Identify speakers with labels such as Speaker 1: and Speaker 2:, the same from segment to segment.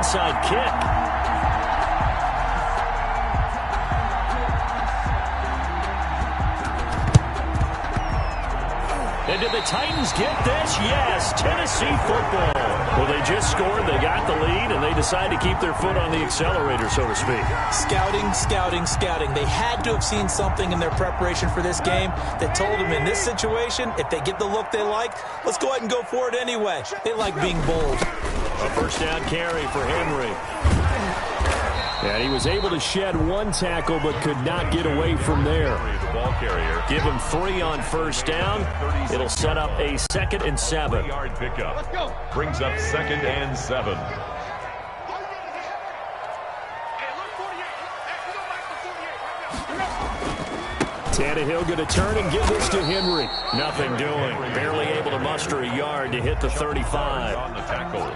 Speaker 1: onside kick. And did the Titans get this? Yes, Tennessee football. Well, they just scored, they got the lead, and they decide to keep their foot on the accelerator, so to speak.
Speaker 2: Scouting, scouting, scouting. They had to have seen something in their preparation for this game that told them in this situation, if they get the look they like, let's go ahead and go for it anyway. They like being bold.
Speaker 1: A first down carry for Henry. And he was able to shed one tackle but could not get away from there. Give him 3 on first down. It'll set up a 2nd and 7.
Speaker 3: Yard pickup. Brings up 2nd and 7.
Speaker 1: Tannehill going to turn and give this to Henry. Nothing doing. Barely able to muster a yard to hit the 35.
Speaker 3: On the tackle.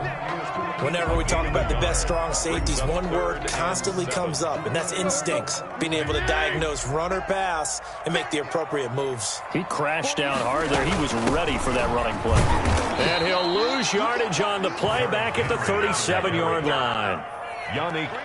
Speaker 2: Whenever we talk about the best strong safeties, one word constantly comes up, and that's instincts. Being able to diagnose run or pass and make the appropriate moves.
Speaker 1: He crashed down hard there. He was ready for that running play. And he'll lose yardage on the play back at the 37-yard line.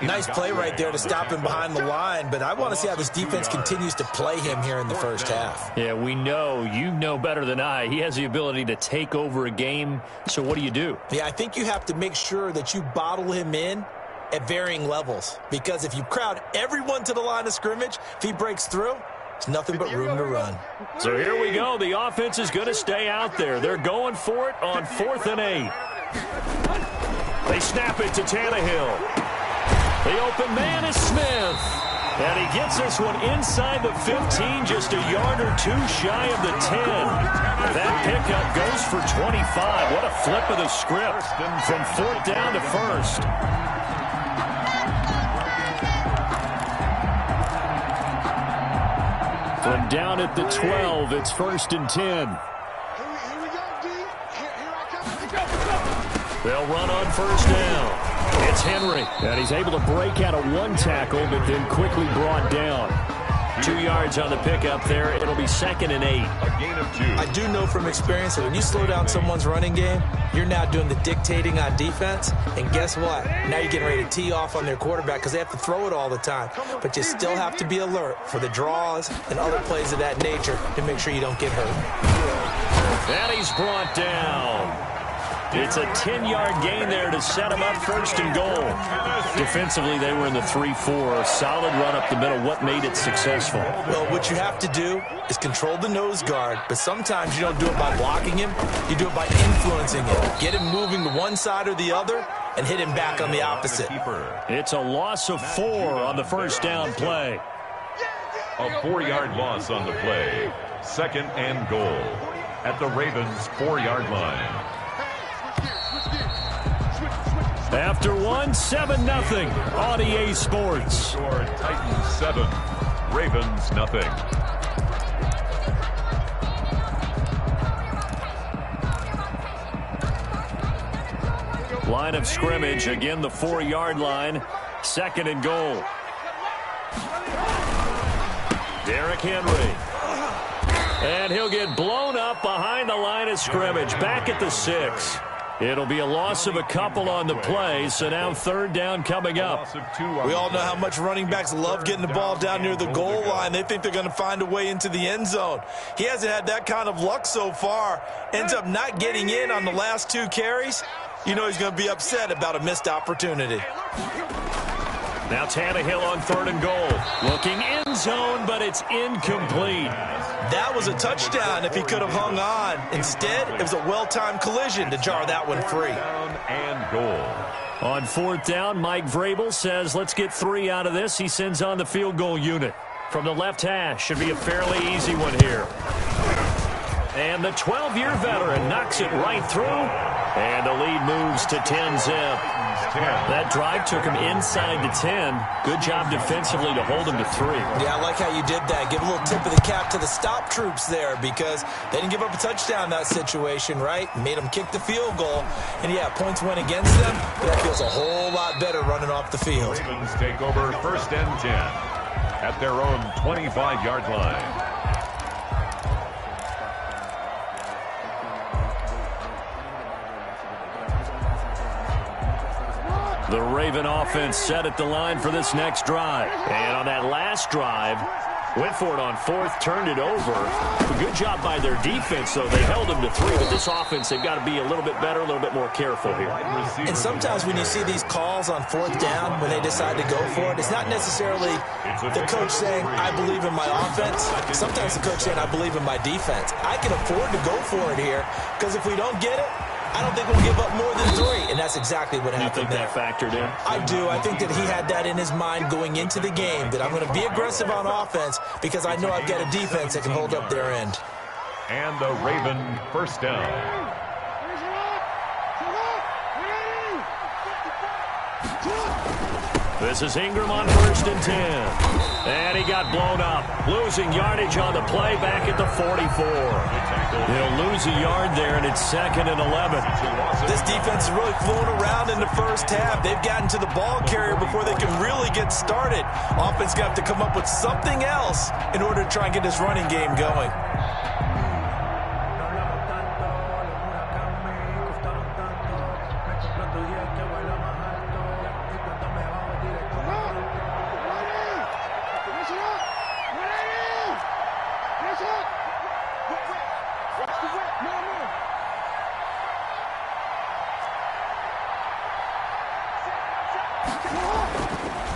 Speaker 2: Nice play right there to stop him behind the line, but I want to see how this defense continues to play him here in the first half.
Speaker 1: Yeah, we know. You know better than I. He has the ability to take over a game, so what do?
Speaker 2: Yeah, I think you have to make sure that you bottle him in at varying levels, because if you crowd everyone to the line of scrimmage, if he breaks through, it's nothing but room to run.
Speaker 1: So here we go. The offense is going to stay out there. They're going for it on 4th and 8. They snap it to Tannehill. The open man is Smith. And he gets this one inside the 15, just a yard or 2 shy of the 10. That pickup goes for 25. What a flip of the script from 4th down to 1st. From down at the 12, it's 1st and 10. They'll run on 1st down. It's Henry, and he's able to break out of 1 tackle, but then quickly brought down. 2 yards on the pickup there. It'll be 2nd and 8.
Speaker 3: A gain of 2.
Speaker 2: I do know from experience that when you slow down someone's running game, you're now doing the dictating on defense. And guess what? Now you're getting ready to tee off on their quarterback because they have to throw it all the time. But you still have to be alert for the draws and other plays of that nature to make sure you don't get hurt.
Speaker 1: And he's brought down. It's a 10-yard gain there to set him up 1st and goal. Defensively, they were in the 3-4. Solid run up the middle. What made it successful?
Speaker 2: Well, what you have to do is control the nose guard, but sometimes you don't do it by blocking him. You do it by influencing him. Get him moving to one side or the other and hit him back on the opposite.
Speaker 1: It's a loss of 4 on the first down play.
Speaker 3: A 4-yard loss on the play. 2nd and goal at the Ravens' 4-yard line.
Speaker 1: After 1, 7-0 on EA Sports.
Speaker 3: Titans 7, Ravens nothing.
Speaker 1: Line of scrimmage, again the 4-yard line. 2nd and goal. Derrick Henry. And he'll get blown up behind the line of scrimmage. Back at the 6. It'll be a loss of a couple on the play, so now 3rd down coming up.
Speaker 2: We all know how much running backs love getting the ball down near the goal line. They think they're going to find a way into the end zone. He hasn't had that kind of luck so far. Ends up not getting in on the last 2 carries. You know he's going to be upset about a missed opportunity.
Speaker 1: Now Tannehill on 3rd and goal. Looking end zone, but it's incomplete.
Speaker 2: That was a touchdown if he could have hung on. Instead, it was a well-timed collision to jar that one free.
Speaker 3: And goal.
Speaker 1: On 4th down, Mike Vrabel says, let's get 3 out of this. He sends on the field goal unit. From the left hash, should be a fairly easy one here. And the 12-year veteran knocks it right through. And the lead moves to 10-zip. That drive took him inside the 10. Good job defensively to hold him to 3.
Speaker 2: Yeah, I like how you did that. Give a little tip of the cap to the stop troops there because they didn't give up a touchdown in that situation, right? Made them kick the field goal. And, yeah, points went against them, but that feels a whole lot better running off the field.
Speaker 3: Ravens take over 1st and 10 at their own 25-yard line.
Speaker 1: The Raven offense set at the line for this next drive. And on that last drive, went for it on fourth, turned it over. A good job by their defense, though. They held them to 3, but this offense, they've got to be a little bit better, a little bit more careful here.
Speaker 2: And sometimes when you see these calls on fourth down, when they decide to go for it, it's not necessarily the coach saying, I believe in my offense. Sometimes the coach saying, I believe in my defense. I can afford to go for it here, because if we don't get it, I don't think we'll give up more than 3, and that's exactly what happened there.
Speaker 1: You think that factored in?
Speaker 2: I do. I think that he had that in his mind going into the game, that I'm going to be aggressive on offense because I know I've got a defense that can hold up their end.
Speaker 3: And the Raven first down.
Speaker 1: This is Ingram on 1st and 10. And he got blown up. Losing yardage on the play back at the 44. He'll lose a yard there, and it's 2nd and 11.
Speaker 2: This defense is really flown around in the first half. They've gotten to the ball carrier before they can really get started. Offense got to come up with something else in order to try and get this running game going.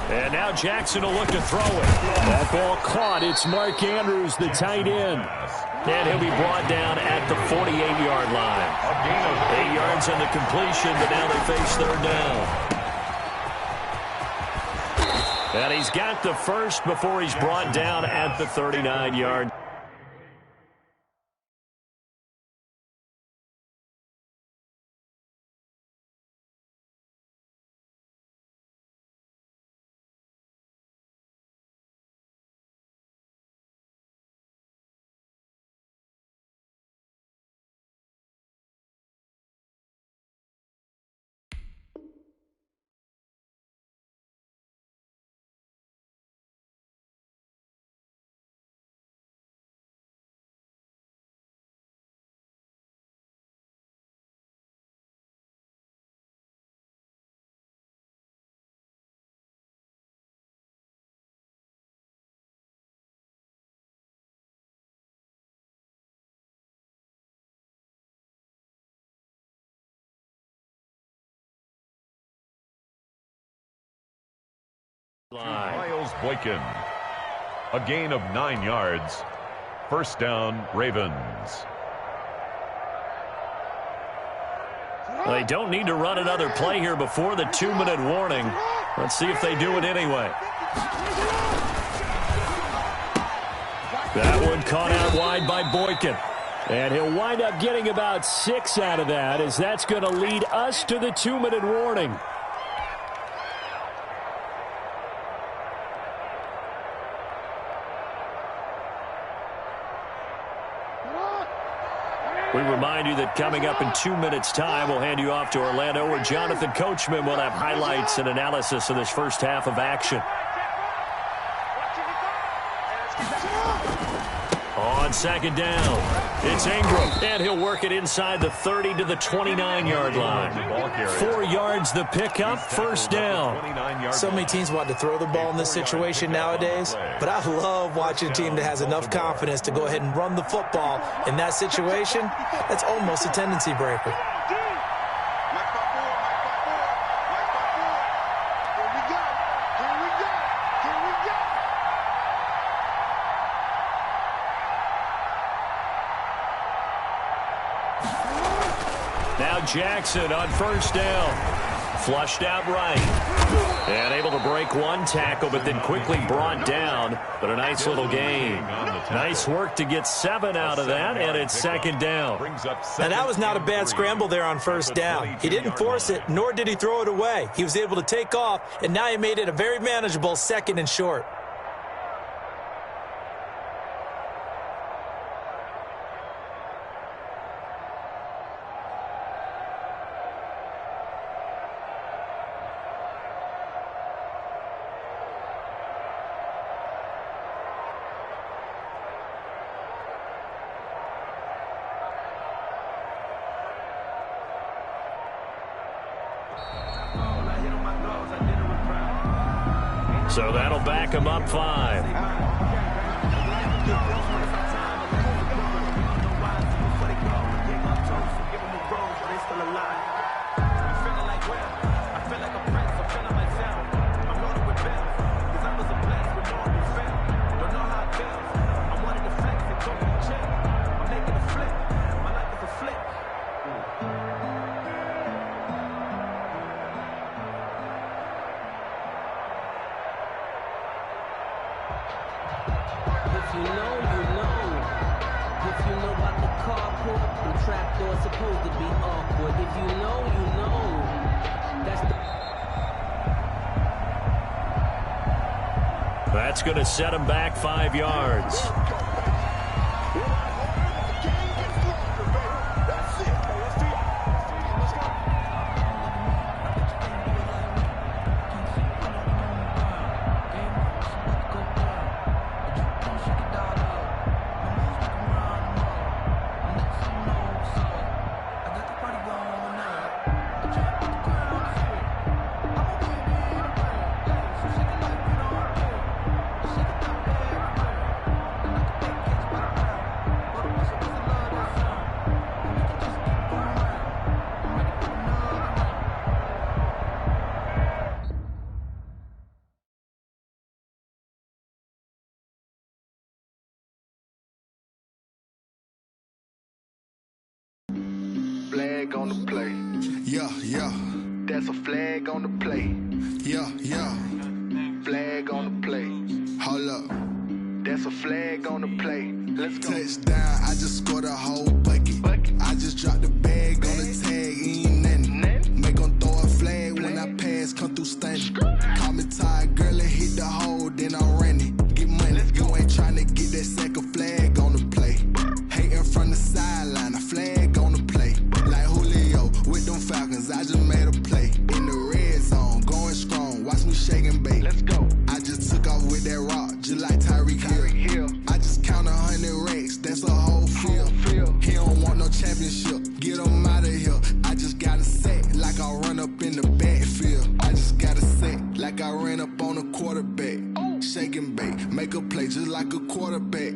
Speaker 1: And now Jackson will look to throw it. That ball caught. It's Mark Andrews, the tight end. And he'll be brought down at the 48-yard line. 8 yards on the completion, but now they face 3rd down. And he's got the first before he's brought down at the 39-yard.
Speaker 3: Miles Boykin. A gain of 9 yards. First down, Ravens.
Speaker 1: They don't need to run another play here before the 2-minute warning. Let's see if they do it anyway. That one caught out wide by Boykin. And he'll wind up getting about 6 out of that, as that's going to lead us to the 2-minute warning. We remind you that coming up in 2 minutes' time, we'll hand you off to Orlando, where Jonathan Coachman will have highlights and analysis of this first half of action. On 2nd down, it's Ingram, and he'll work it inside the 30 to the 29-yard line. 4 yards the pickup, first down.
Speaker 2: So many teams want to throw the ball in this situation nowadays, but I love watching a team that has enough confidence to go ahead and run the football in that situation. That's almost a tendency breaker.
Speaker 1: Now Jackson on first down. Flushed out right. And able to break one tackle, but then quickly brought down. But a nice little gain. Nice work to get 7 out of that, and it's 2nd down.
Speaker 2: Now that was not a bad scramble there on first down. He didn't force it, nor did he throw it away. He was able to take off, and now he made it a very manageable 2nd and short.
Speaker 1: So that'll back him up 5. That's going to set him back 5 yards.
Speaker 4: Flag on the play. Yeah, yeah. That's a flag on the play. Yeah, yeah. Flag on the play. Hold up. That's a flag on the play. Let's go. Touchdown, I just scored a whole bucket. I just dropped the bag on the tag, ain't nothing. Make them throw a flag when I pass, come through stunning. Call me tired, girl, and hit the hole, then I'm running. Get money, you ain't trying to get that second flag on the play. Hating from the sideline, a flag on the play. Like Julio with them Falcons, I just made a play. In the red zone, going strong, watch me shake and bake. Let's go. I just took off with that rock, just like Tyreek Hill. I just count 100 racks, that's a whole field. He don't want no championship, get him out of here. I just got a set, like I run up in the backfield. I just got a set, like I ran up on a quarterback. Shake and bake, make a play just like a quarterback.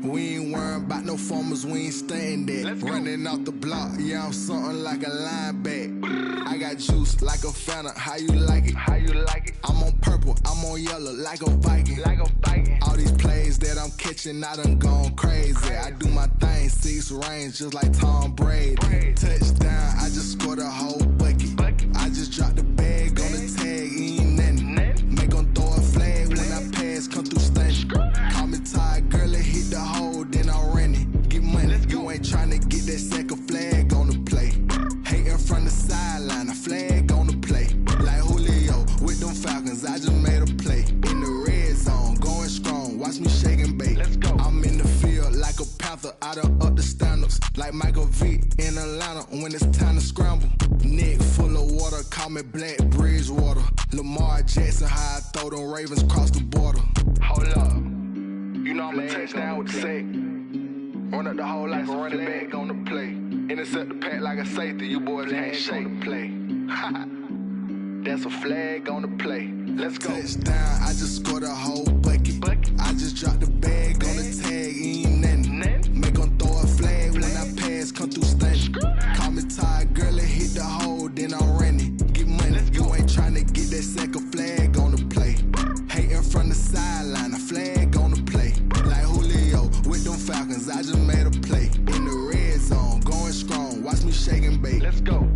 Speaker 4: We ain't worrying about no formers, we ain't staying there. Running off the block, yeah, I'm something like a linebacker. I got juice like a Fanta, how you like it? How you like it? I'm on purple, I'm on yellow, like a Viking. Like a Viking. All these plays that I'm catching, I done gone crazy. I do my thing, 6 range, just like Tom Brady. Touchdown, I just scored a whole bucket. I just dropped the bag on the tag, ain't nothing. Make them throw a flag when I pass, come through stunning. Call me tired, girl, and hit the hole, then I'm running. Get money, you ain't trying to get that second flag on the play. Hating from the sideline, a flag on the play. Like Julio with them Falcons, I just made a play. In the red zone, going strong, watch me shake and bake. Let's go. I'm in the field like a Panther, I done up the standards. Like Michael Vick in Atlanta when it's time to scramble. Neck full of water, call me Black Bridgewater. Lamar Jackson, how I throw them Ravens cross the border. Hold up. You know I'm a touchdown with the sack. Run up the whole like a running back on the play. Intercept the pack like a safety, you boys can't shake the play. That's a flag on the play. Let's go. Touchdown, I just scored a whole bucket. I just dropped the bag on the tag, ain't nothing. Make them throw a flag when I pass, come through stunning. Call me tired, girl, and hit the hole, then I'm running. Get money, you ain't trying to get that second flag on the play. Hating from the sideline, a flag on the play. Like Julio with them Falcons, I just made a play. In the red zone, going strong, watch me shake and bake. Let's go.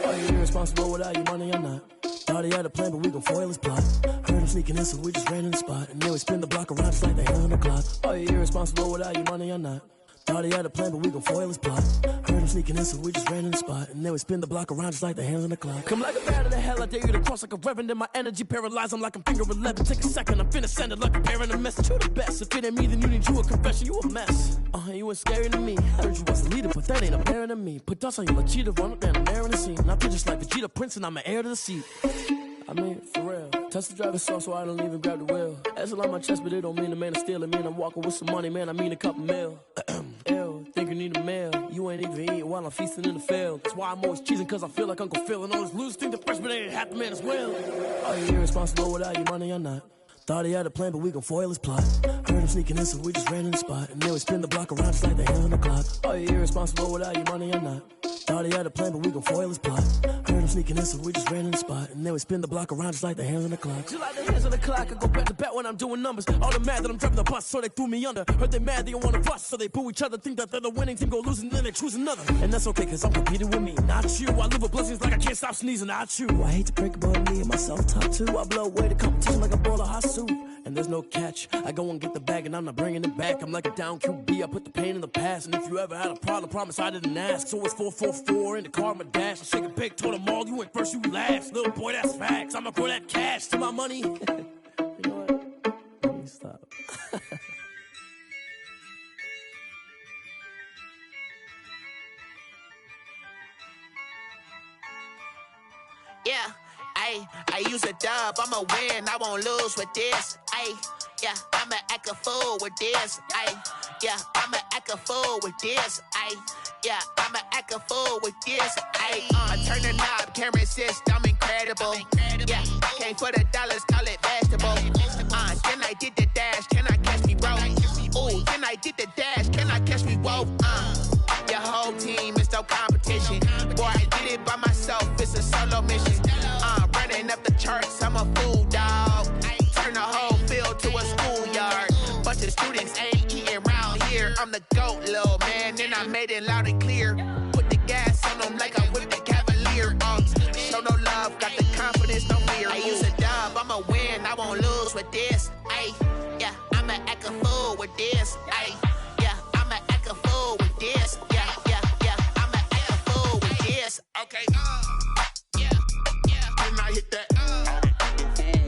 Speaker 5: Are you irresponsible without your money or not? Thought he had a plan, but we gon' foil his plot. Heard him sneaking in, so we just ran in the spot. And then we spin the block around just like the hell on the clock. Are you irresponsible without your money or not? Thought he had a plan, but we gon' foil his plot. Heard him sneaking in, so we just ran in the spot. And then we spin the block around just like the hands on the clock. Come like a bat of the hell, I dare you to cross like a reverend. And my energy paralyzed, I'm like I'm finger 11. Take a second, I'm finna send it like a parent a message. You the best, if it ain't me, then you need you a confession. You a mess, you ain't scary to me. Heard you was a leader, but that ain't apparent to me. Put dust on you like cheetah, run up down, I'm there in the scene. Now I'm just like Vegeta Prince, and I'm an heir to the seat. I mean, for real. Touch the driver's soft so I don't even grab the wheel. That's on my chest, but it don't mean the man is stealing. Man, I'm walking with some money, man, I mean a couple mil. Ew, think you need a meal. You ain't even eating while I'm feasting in the field. That's why I'm always cheesing, cause I feel like Uncle Phil. And all those losers think the freshman ain't half the man as well. Are you irresponsible without your money or not? Thought he had a plan, but we gon' foil his plot. Heard him sneaking in, so we just ran in the spot. And then we spin the block around just like the hand on the clock. Are you irresponsible without your money or not? Thought he had a plan, but we gon' foil his plot. Heard him sneaking in, so we just ran in the spot. And then we spin the block around just like the hands on the clock. Just like the hands on the clock, I go back to back when I'm doing numbers. All the mad that I'm driving the bus, so they threw me under. Heard they mad, they don't wanna bust, so they boo each other. Think that they're the winning team, go losing, then they choose another. And that's okay, cause I'm competing with me, not you. I live with blessings like I can't stop sneezing, not you. I hate to break about me and myself top two. I blow away the competition like a bowl of hot soup. And there's no catch, I go and get the bag and I'm not bringing it back. I'm like a down QB, I put the pain in the past. And if you ever had a problem, promise I didn't ask. So it's 444 in the car, my dash. I shake a big, told them all, you went first, you last. Little boy, that's facts, I'ma throw that cash to my money. You know what? Let me stop.
Speaker 6: Yeah, I use a dub, I'ma win, I won't lose with this. Yeah, I'ma act a fool with this. Yeah, I'ma act a fool with this. Yeah, I'ma act a fool with this. I turn the knob, camera assist, I'm incredible. Yeah, came for the dollars, call it vegetable. Then I did the dash, can I catch me, bro? Ooh, then I did the dash, can I catch me, whoa? Your whole team is no competition. Boy, I did it by myself, it's a solo mission. Running up the charts, I'm a fool, dog. Turn the whole field to a schoolyard. Bunch of students ain't eating round here. I'm the GOAT, little man, and I made it loud and clear. Put the gas on them like I'm with the Cavalier. Show no love, got the confidence, no fear. I use a dub, I'ma win, I won't lose with this. Yeah, I'ma act a fool with this. Yeah, I'ma act a fool with this. Yeah, I'ma act a fool with this. Okay, yeah, then I hit that. Okay,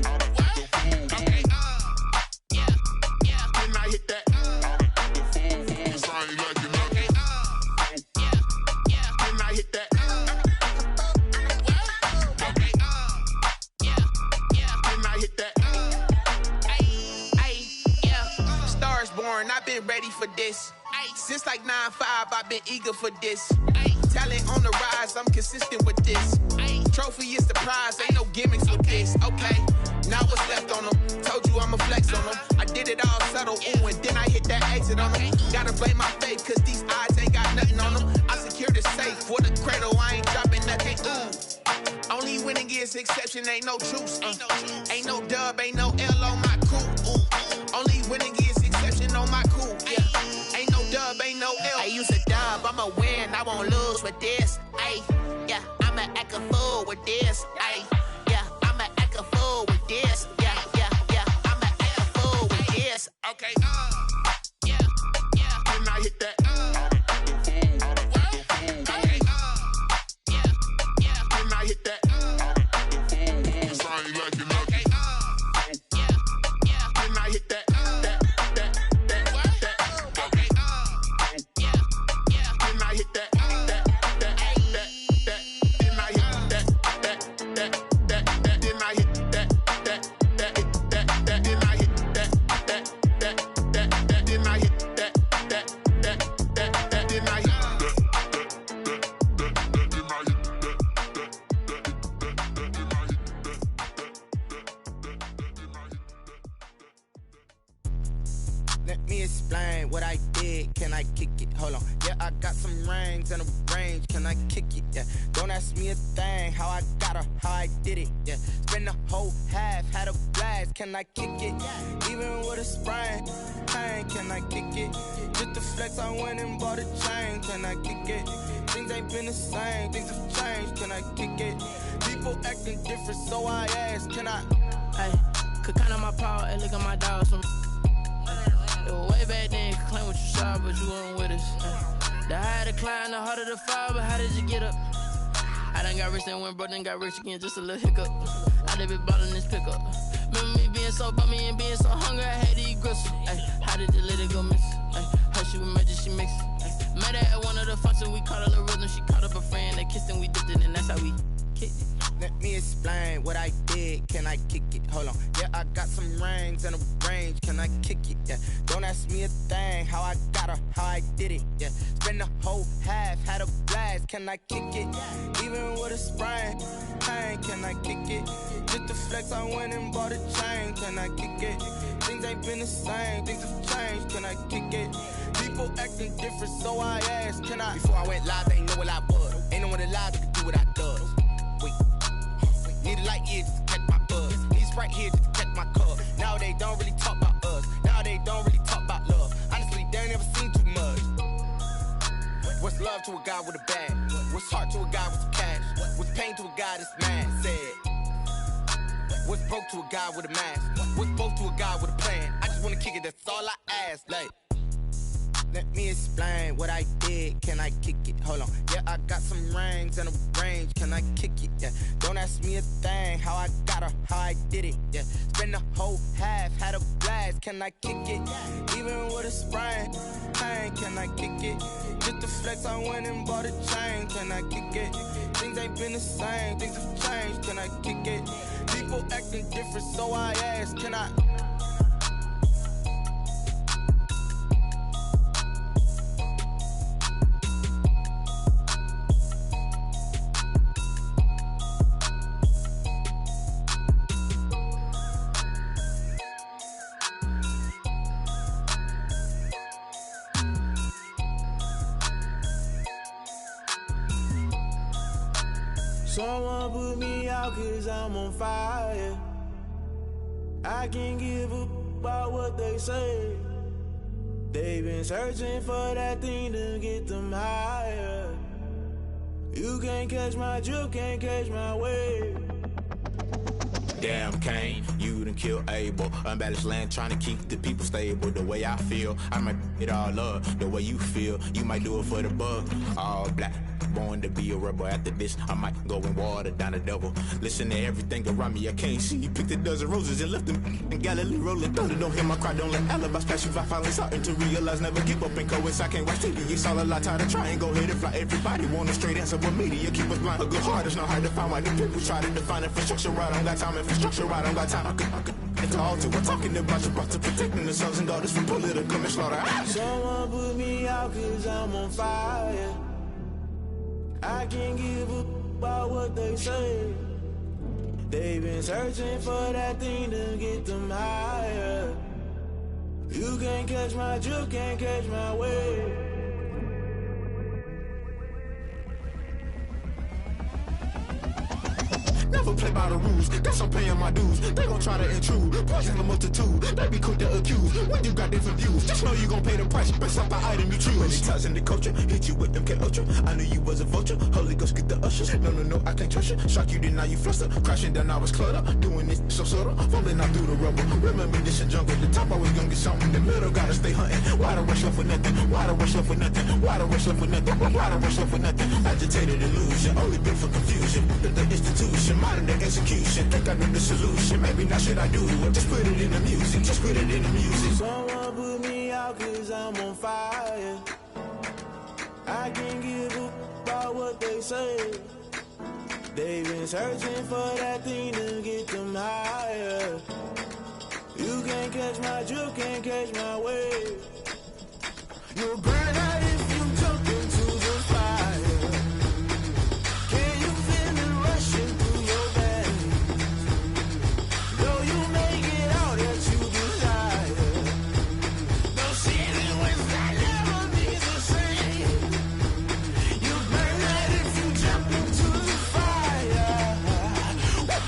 Speaker 6: yeah, then I hit that. Sorry, like you know. Okay, yeah, then I hit that. Okay, yeah, then I hit that. Yeah, stars born, I've been ready for this. Since like 9-5, I've been eager for this. Talent on the rise, I'm consistent with this. Trophy is the prize, ain't no gimmicks with this. Okay, now what's left on them? Told you I'ma flex on them. I did it all subtle, ooh, and then I hit that exit on them. Gotta blame my faith, cause these odds ain't got nothing on them. I secured the safe for the cradle, I ain't dropping nothing, ooh. Only winning is exception, ain't no truce. Ain't no dub, ain't no L on my coup. Only winning is exception on my coup. Yeah, ain't no dub, ain't no L. I use a dub, I'ma win, I won't lose with this. Yeah, I'ma act a fool with this. Yeah, I'ma act a fool with this. Yeah, I'ma act a fool with this. Okay, yeah, then I hit that. Okay, yeah, then I hit that. Sorry, like you know. Okay, yeah, then I hit that. Okay, yeah, then I hit that. Let me explain what I did. Can I kick it? Hold on. Yeah, I got some rings and a range. Can I kick it? Yeah. Don't ask me a thing. How I got her, how I did it. Yeah. Spend the whole half, had a blast. Can I kick it? Even with a sprain. Pain, can I kick it? Just to flex, I went and bought a chain. Can I kick it? Things ain't been the same. Things have changed. Can I kick it? People acting different, so I asked. Can I?
Speaker 5: Hey, could count on my power and look at my dogs from. It was way back then, could claim what you saw, but you weren't with us. The higher the climb, the harder the fall, but how did you get up? I done got rich and went broke, then got rich again, just a little hiccup. I done been ballin' this pickup. Remember me being so bummy and being so hungry, I had to eat gristle. How did you let it go miss? Her she was magic, she mixed. Met her at one of the functions, we caught a little rhythm, she caught up a friend, they kissed and we dipped it, and that's how we kicked it.
Speaker 6: Let me explain what I did. Can I kick it? Hold on. Yeah, I got some rings and a range. Can I kick it? Yeah. Don't ask me a thing. How I got her, how I did it. Yeah. Spend the whole half, had a blast. Can I kick it? Even with a sprain. Pain, can I kick it? Just the flex, I went and bought a chain. Can I kick it? Things ain't been the same. Things have changed. Can I kick it? People acting different, so I asked. Can I? Before I went live, they ain't know what I was. Ain't no one alive that could do what I does. Wait. Need a light here just to catch my buzz. Need Sprite here just to catch my cup. Now they don't really talk about us. Now they don't really talk about love. Honestly, they ain't never seen too much. What's love to a guy with a bag? What's heart to a guy with some cash? What's pain to a guy that's mad? Said. What's broke to a guy with a mask? What's both to a guy with a plan? I just wanna kick it, that's all I ask. Like, let me explain what I did. Can I kick it? Hold on. Yeah, I got some rings and a range. Can I kick it? Yeah. Don't ask me a thing. How I got her, how I did it. Yeah. Spend the whole half, had a blast. Can I kick it? Even with a sprain. Pain, can I kick it? Just the flex, I went and bought a chain. Can I kick it? Things ain't been the same. Things have changed. Can I kick it? People acting different, so I asked. Can I?
Speaker 7: Someone put me out 'cause I'm on fire. I can't give a about what they say. They've been searching for that thing to get them higher. You can't catch my drift, can't catch my wave.
Speaker 8: Damn Kane, you done killed Abel. Unbalanced land trying to keep the people stable. The way I feel, I might it all up. The way you feel, you might do it for the bug. All black, born to be a rebel. After this, I might go and water down the devil. Listen to everything around me, I can't see. Picked a dozen roses and left them in Galilee rolling thunder. Don't hear my cry, don't let alibis pass you. I finally starting to realize, never give up and coincide. I can't watch TV, it's all a lot. Time to try and go ahead and fly. Everybody want a straight answer, but media keep us blind. A good heart is not hard to find. Why the people try to define infrastructure right? I don't got time. Infrastructure right, I don't got time. I could it's all to we're talking about you, about to protecting the sons and daughters from political and slaughter.
Speaker 7: Someone put me out 'cause I'm on fire. I can't give a about what they say. They've been searching for that thing to get them higher. You can't catch my drift, can't catch my wave.
Speaker 8: Never play by the rules, guess I'm paying my dues. They gon' try to intrude, poison the multitude. They be quick to accuse, when you got different views. Just know you gon' pay the price, based off the item you choose. When it ties in the culture, hit you with MK Ultra. I knew you was a vulture, Holy Ghost get the ushers. No, I can't trust you. Shock you, then now you fluster. Crashing down, I was cluttered. Doing this so subtle, falling out through the rubble. Remember this a jungle, the top always gonna get something. The middle gotta stay hunting. Why the rush left with nothing? Why the rush left with nothing? Why the rush left with nothing? Why the rush left with nothing? Agitated illusion, only built for confusion. The institution, modern day execution. Think I know the solution. Maybe now should I do it? Just put it in the music. Just put it in the music.
Speaker 7: Someone put me out 'cause I'm on fire. I can't give a about what they say. They've been searching for that thing to get them higher. You can't catch my drift, can't catch my wave. You'll burn out if you jump into the fire. Can you feel it rushing through your veins? Though you make it out that you desire. No season when that never be the same. You burn out if you jump into the fire.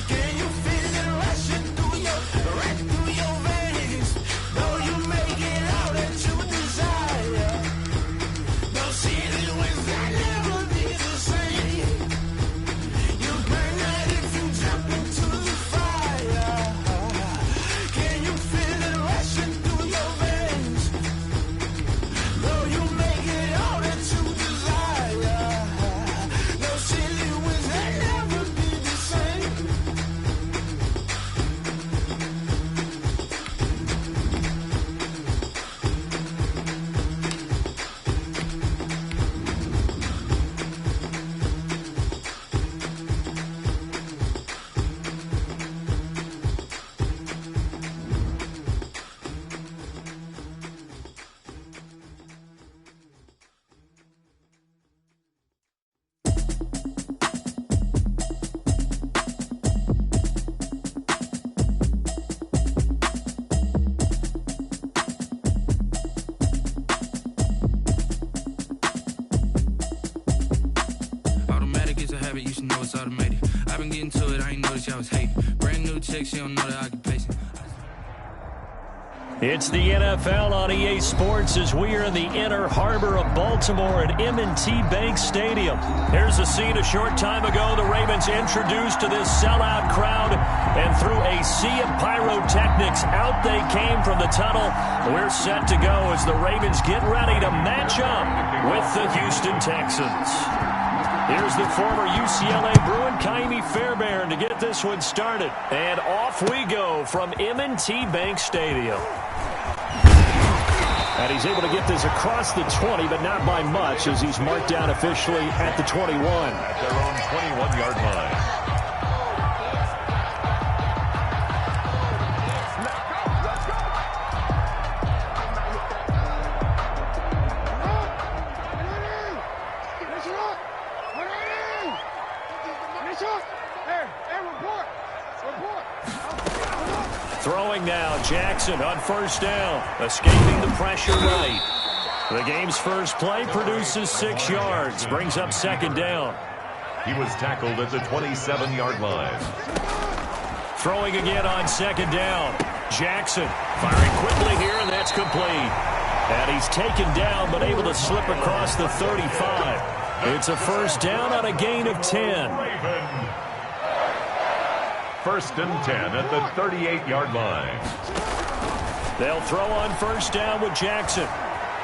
Speaker 7: Can you feel it rushing through your veins? Though you make it out that you desire.
Speaker 9: I ain't noticed y'all was hating. Brand new chick, she don't know the occupation.
Speaker 1: It's the NFL on EA Sports as we are in the inner harbor of Baltimore at M&T Bank Stadium. Here's a scene a short time ago. The Ravens introduced to this sellout crowd, and through a sea of pyrotechnics, out they came from the tunnel. We're set to go as the Ravens get ready to match up with the Houston Texans. Here's the former UCLA Bruin, Kaimi Fairbairn, to get this one started. And off we go from M&T Bank Stadium. And he's able to get this across the 20, but not by much, as he's marked down officially at the 21.
Speaker 3: At their own 21-yard line.
Speaker 1: Throwing now, Jackson on first down, escaping the pressure right. The game's first play produces 6 yards, brings up second down.
Speaker 3: He was tackled at the 27-yard line.
Speaker 1: Throwing again on second down. Jackson firing quickly here, and that's complete. And he's taken down, but able to slip across the 35. It's a first down on a gain of 10.
Speaker 3: First and 10 at the 38-yard line.
Speaker 1: They'll throw on first down with Jackson.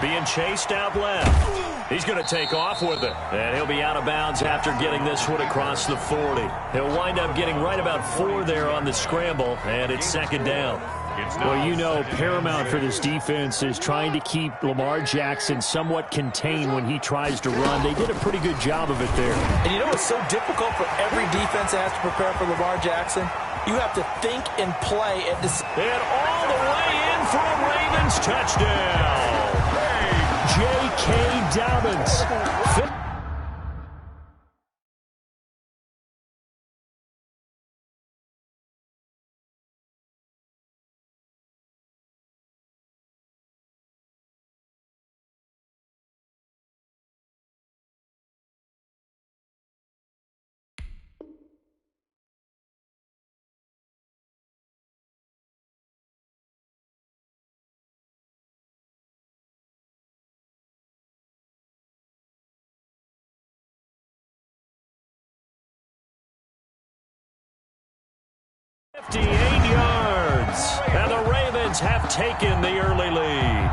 Speaker 1: Being chased out left. He's going to take off with it. And he'll be out of bounds after getting this one across the 40. He'll wind up getting right about 4 there on the scramble, and it's second down.
Speaker 10: Well, you know, paramount for this defense is trying to keep Lamar Jackson somewhat contained when he tries to run. They did a pretty good job of it there.
Speaker 2: And you know it's so difficult for every defense that has to prepare for Lamar Jackson? You have to think and play at this.
Speaker 1: And all the way in for a Ravens touchdown. J.K. Dobbins. yards. And the Ravens have taken the early lead.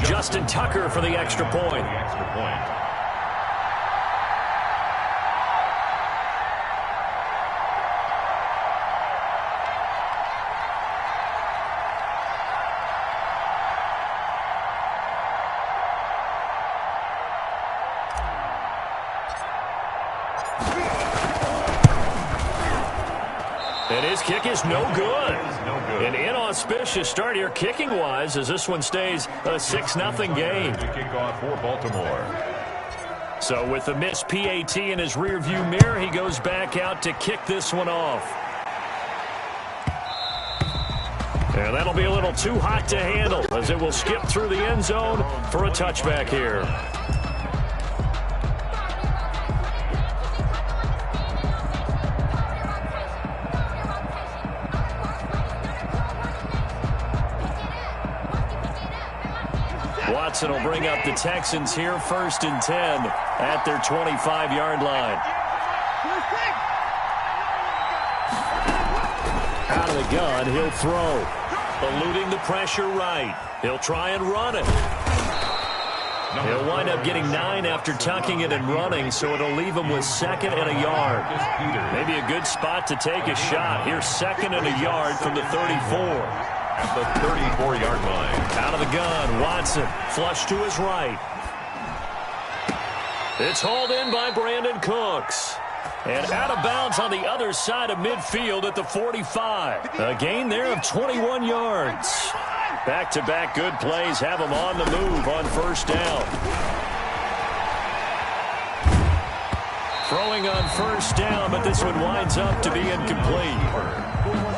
Speaker 1: Justin Tucker for the extra point. And his kick is no good. An inauspicious start here kicking-wise as this one stays a 6-0 game.
Speaker 3: The kickoff for Baltimore.
Speaker 1: So with the missed PAT in his rearview mirror, he goes back out to kick this one off. And that'll be a little too hot to handle as it will skip through the end zone for a touchback here. Watson will bring up the Texans here 1st and 10 at their 25-yard line. Out of the gun, he'll throw. Eluding the pressure right. He'll try and run it. He'll wind up getting 9 after tucking it and running, so it'll leave him with 2nd and a yard. Maybe a good spot to take a shot. Here's 2nd and a yard from the 34.
Speaker 3: At the 34-yard line.
Speaker 1: Out of the gun, Watson, flush to his right. It's hauled in by Brandon Cooks. And out of bounds on the other side of midfield at the 45. A gain there of 21 yards. Back-to-back good plays have him on the move on 1st down. Throwing on 1st down, but this one winds up to be incomplete.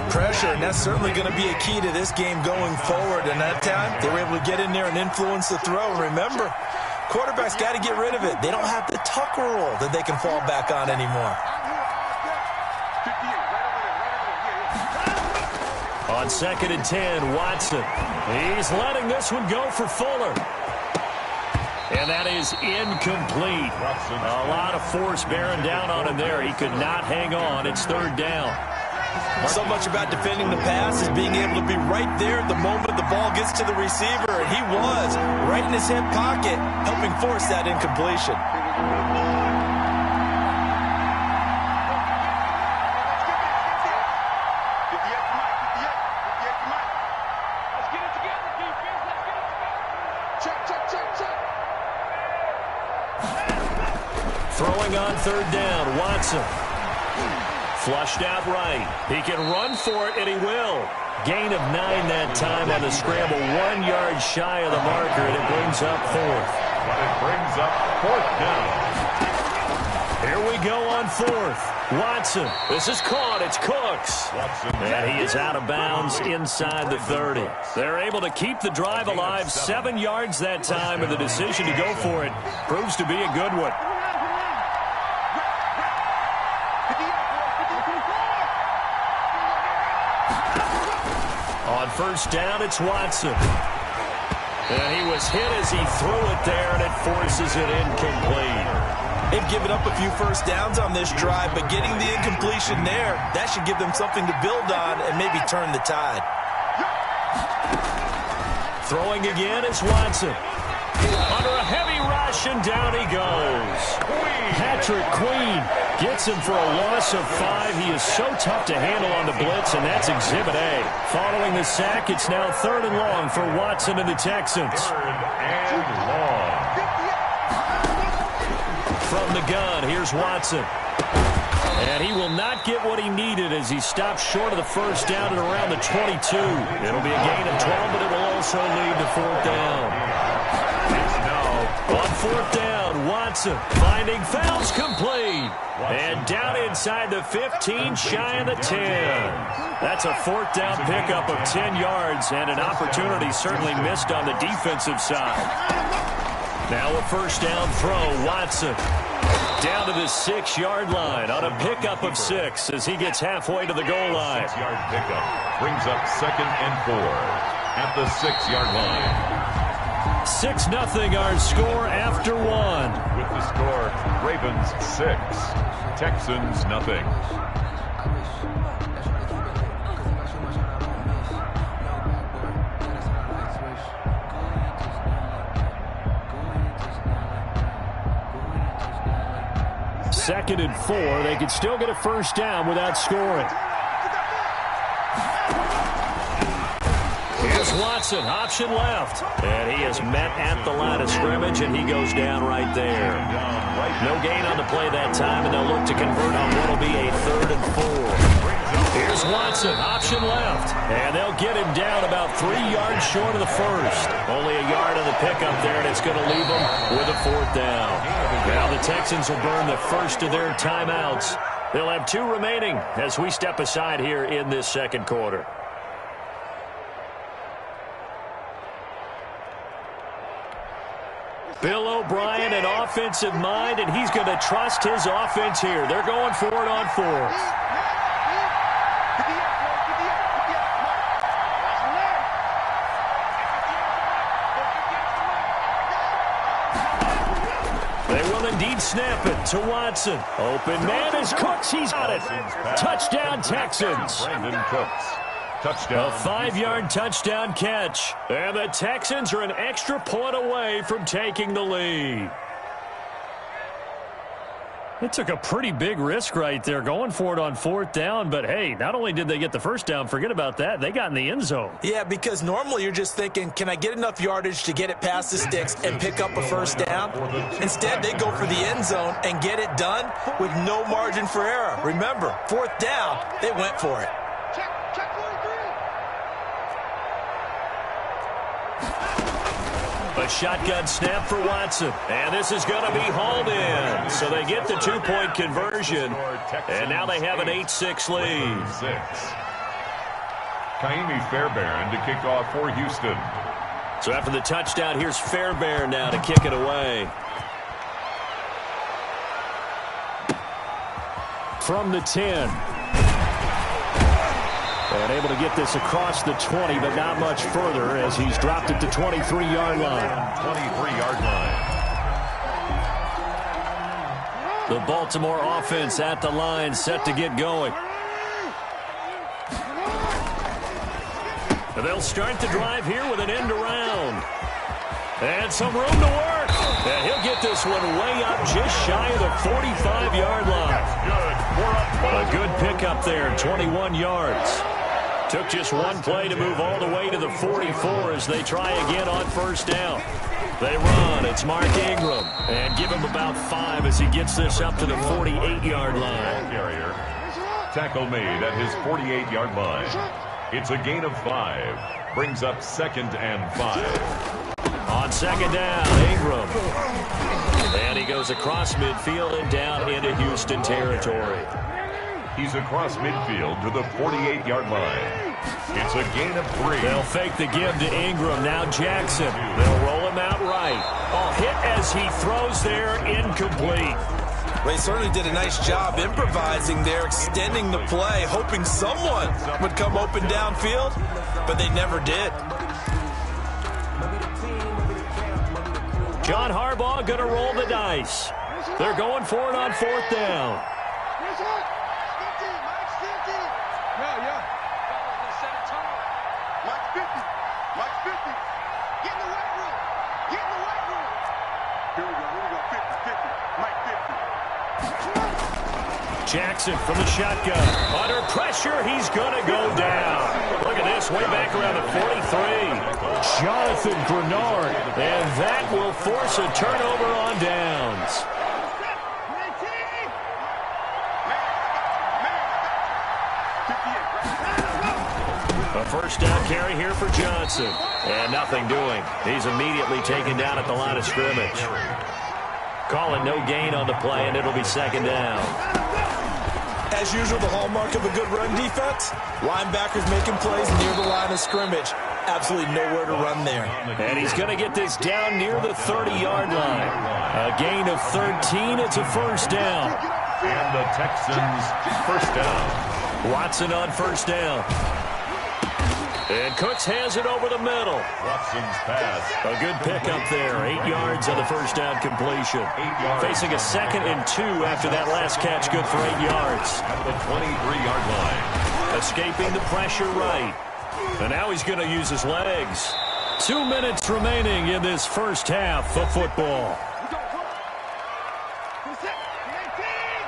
Speaker 2: pressure, and that's certainly going to be a key to this game going forward. And that time, they were able to get in there and influence the throw. And remember, quarterbacks got to get rid of it. They don't have the Tucker roll that they can fall back on anymore.
Speaker 1: On 2nd and 10, Watson. He's letting this one go for Fuller. And that is incomplete. A lot of force bearing down on him there. He could not hang on. It's 3rd down.
Speaker 2: So much about defending the pass is being able to be right there at the moment the ball gets to the receiver. And he was right in his hip pocket, helping force that incompletion.
Speaker 1: Throwing on 3rd down, Watson. Flushed out right. He can run for it, and he will. Gain of 9 that time on the scramble. 1 yard shy of the marker, and it brings up 4th.
Speaker 3: But it brings up 4th down.
Speaker 1: Here we go on 4th. Watson. This is caught. It's Cooks. And he is out of bounds inside the 30. They're able to keep the drive alive. 7 yards that time, and the decision to go for it proves to be a good one. On 1st down, it's Watson. And he was hit as he threw it there, and it forces it incomplete.
Speaker 2: They've given up a few first downs on this drive, but getting the incompletion there, that should give them something to build on and maybe turn the tide.
Speaker 1: Throwing again is Watson. Under a heavy rush, and down he goes. Patrick Queen gets him for a loss of 5. He is so tough to handle on the blitz, and that's Exhibit A. Following the sack, it's now 3rd and long for Watson and the Texans.
Speaker 3: 3rd and long.
Speaker 1: From the gun, here's Watson. And he will not get what he needed as he stops short of the 1st down at around the 22. It'll be a gain of 12, but it will also lead to 4th down. On 4th down, Watson finding fouls complete. And down inside the 15, shy of the 10. That's a 4th down pickup of 10 yards and an opportunity certainly missed on the defensive side. Now a 1st down throw, Watson. Down to the 6-yard line on a pickup of 6 as he gets halfway to the goal line.
Speaker 3: 6-yard pickup brings up 2nd and 4 at the 6-yard line.
Speaker 1: 6-0 our score after 1.
Speaker 3: With the score, Ravens 6, Texans nothing.
Speaker 1: Second and 4. They could still get a 1st down without scoring. Here's Watson, option left. And he is met at the line of scrimmage, and he goes down right there. No gain on the play that time, and they'll look to convert on what will be a 3rd and 4. Here's Watson, option left. And they'll get him down about 3 yards short of the 1st. Only a yard on the pickup there, and it's going to leave them with a 4th down. Now the Texans will burn the first of their timeouts. They'll have 2 remaining as we step aside here in this 2nd quarter. Bill O'Brien, an offensive mind, and he's going to trust his offense here. They're going for it on 4th. They will indeed snap it to Watson. Open man is Cooks. He's got it. Touchdown, Texans.
Speaker 3: Brandon Cooks. Touchdown.
Speaker 1: A 5-yard touchdown catch. And the Texans are an extra point away from taking the lead. They took a pretty big risk right there going for it on 4th down. But, hey, not only did they get the 1st down, forget about that, they got in the end zone.
Speaker 2: Yeah, because normally you're just thinking, can I get enough yardage to get it past the sticks and pick up a 1st down? Instead, they go for the end zone and get it done with no margin for error. Remember, 4th down, they went for it.
Speaker 1: A shotgun snap for Watson. And this is going to be hauled in. So they get the 2-point conversion. And now they have an 8-6 lead.
Speaker 3: Kaimi Fairbairn to kick off for Houston.
Speaker 1: So after the touchdown, here's Fairbairn now to kick it away. From the 10. And able to get this across the 20, but not much further as he's dropped it to 23-yard line.
Speaker 3: 23-yard line.
Speaker 1: The Baltimore offense at the line, set to get going. And they'll start the drive here with an end around. And some room to work. And he'll get this one way up just shy of the 45-yard line. A good pickup there, 21 yards. Took just one play to move all the way to the 44 as they try again on first down. They run. It's Mark Ingram. And give him about 5 as he gets this up to the 48-yard line.
Speaker 3: Carrier. Tackle made at his 48-yard line. It's a gain of 5. Brings up 2nd and 5.
Speaker 1: On second down, Ingram. And he goes across midfield and down into Houston territory.
Speaker 3: He's across midfield to the 48-yard line. It's a gain of 3.
Speaker 1: They'll fake the give to Ingram. Now Jackson. They'll roll him out right. Oh, hit as he throws there, incomplete.
Speaker 2: They certainly did a nice job improvising there, extending the play, hoping someone would come open downfield, but they never did.
Speaker 1: John Harbaugh going to roll the dice. They're going for it on 4th down. Jackson from the shotgun. Under pressure, he's going to go down. Look at this, way back around the 43. Jonathan Grenard. And that will force a turnover on downs. A first down carry here for Johnson. And nothing doing. He's immediately taken down at the line of scrimmage. Call it no gain on the play, and it'll be 2nd down.
Speaker 2: As usual, the hallmark of a good run defense, linebackers making plays near the line of scrimmage. Absolutely nowhere to run there.
Speaker 1: And he's going to get this down near the 30-yard line. A gain of 13. It's a first down.
Speaker 3: And the Texans first down.
Speaker 1: Watson on first down. And Cooks has it over the middle.
Speaker 3: Watson's pass.
Speaker 1: A good pickup there. 8 yards on the first down completion.
Speaker 3: 8 yards.
Speaker 1: Facing a 2nd and 2 after that last catch. Good for 8 yards.
Speaker 3: At the 23-yard line.
Speaker 1: Escaping the pressure right. And now he's going to use his legs. 2 minutes remaining in this first half of football.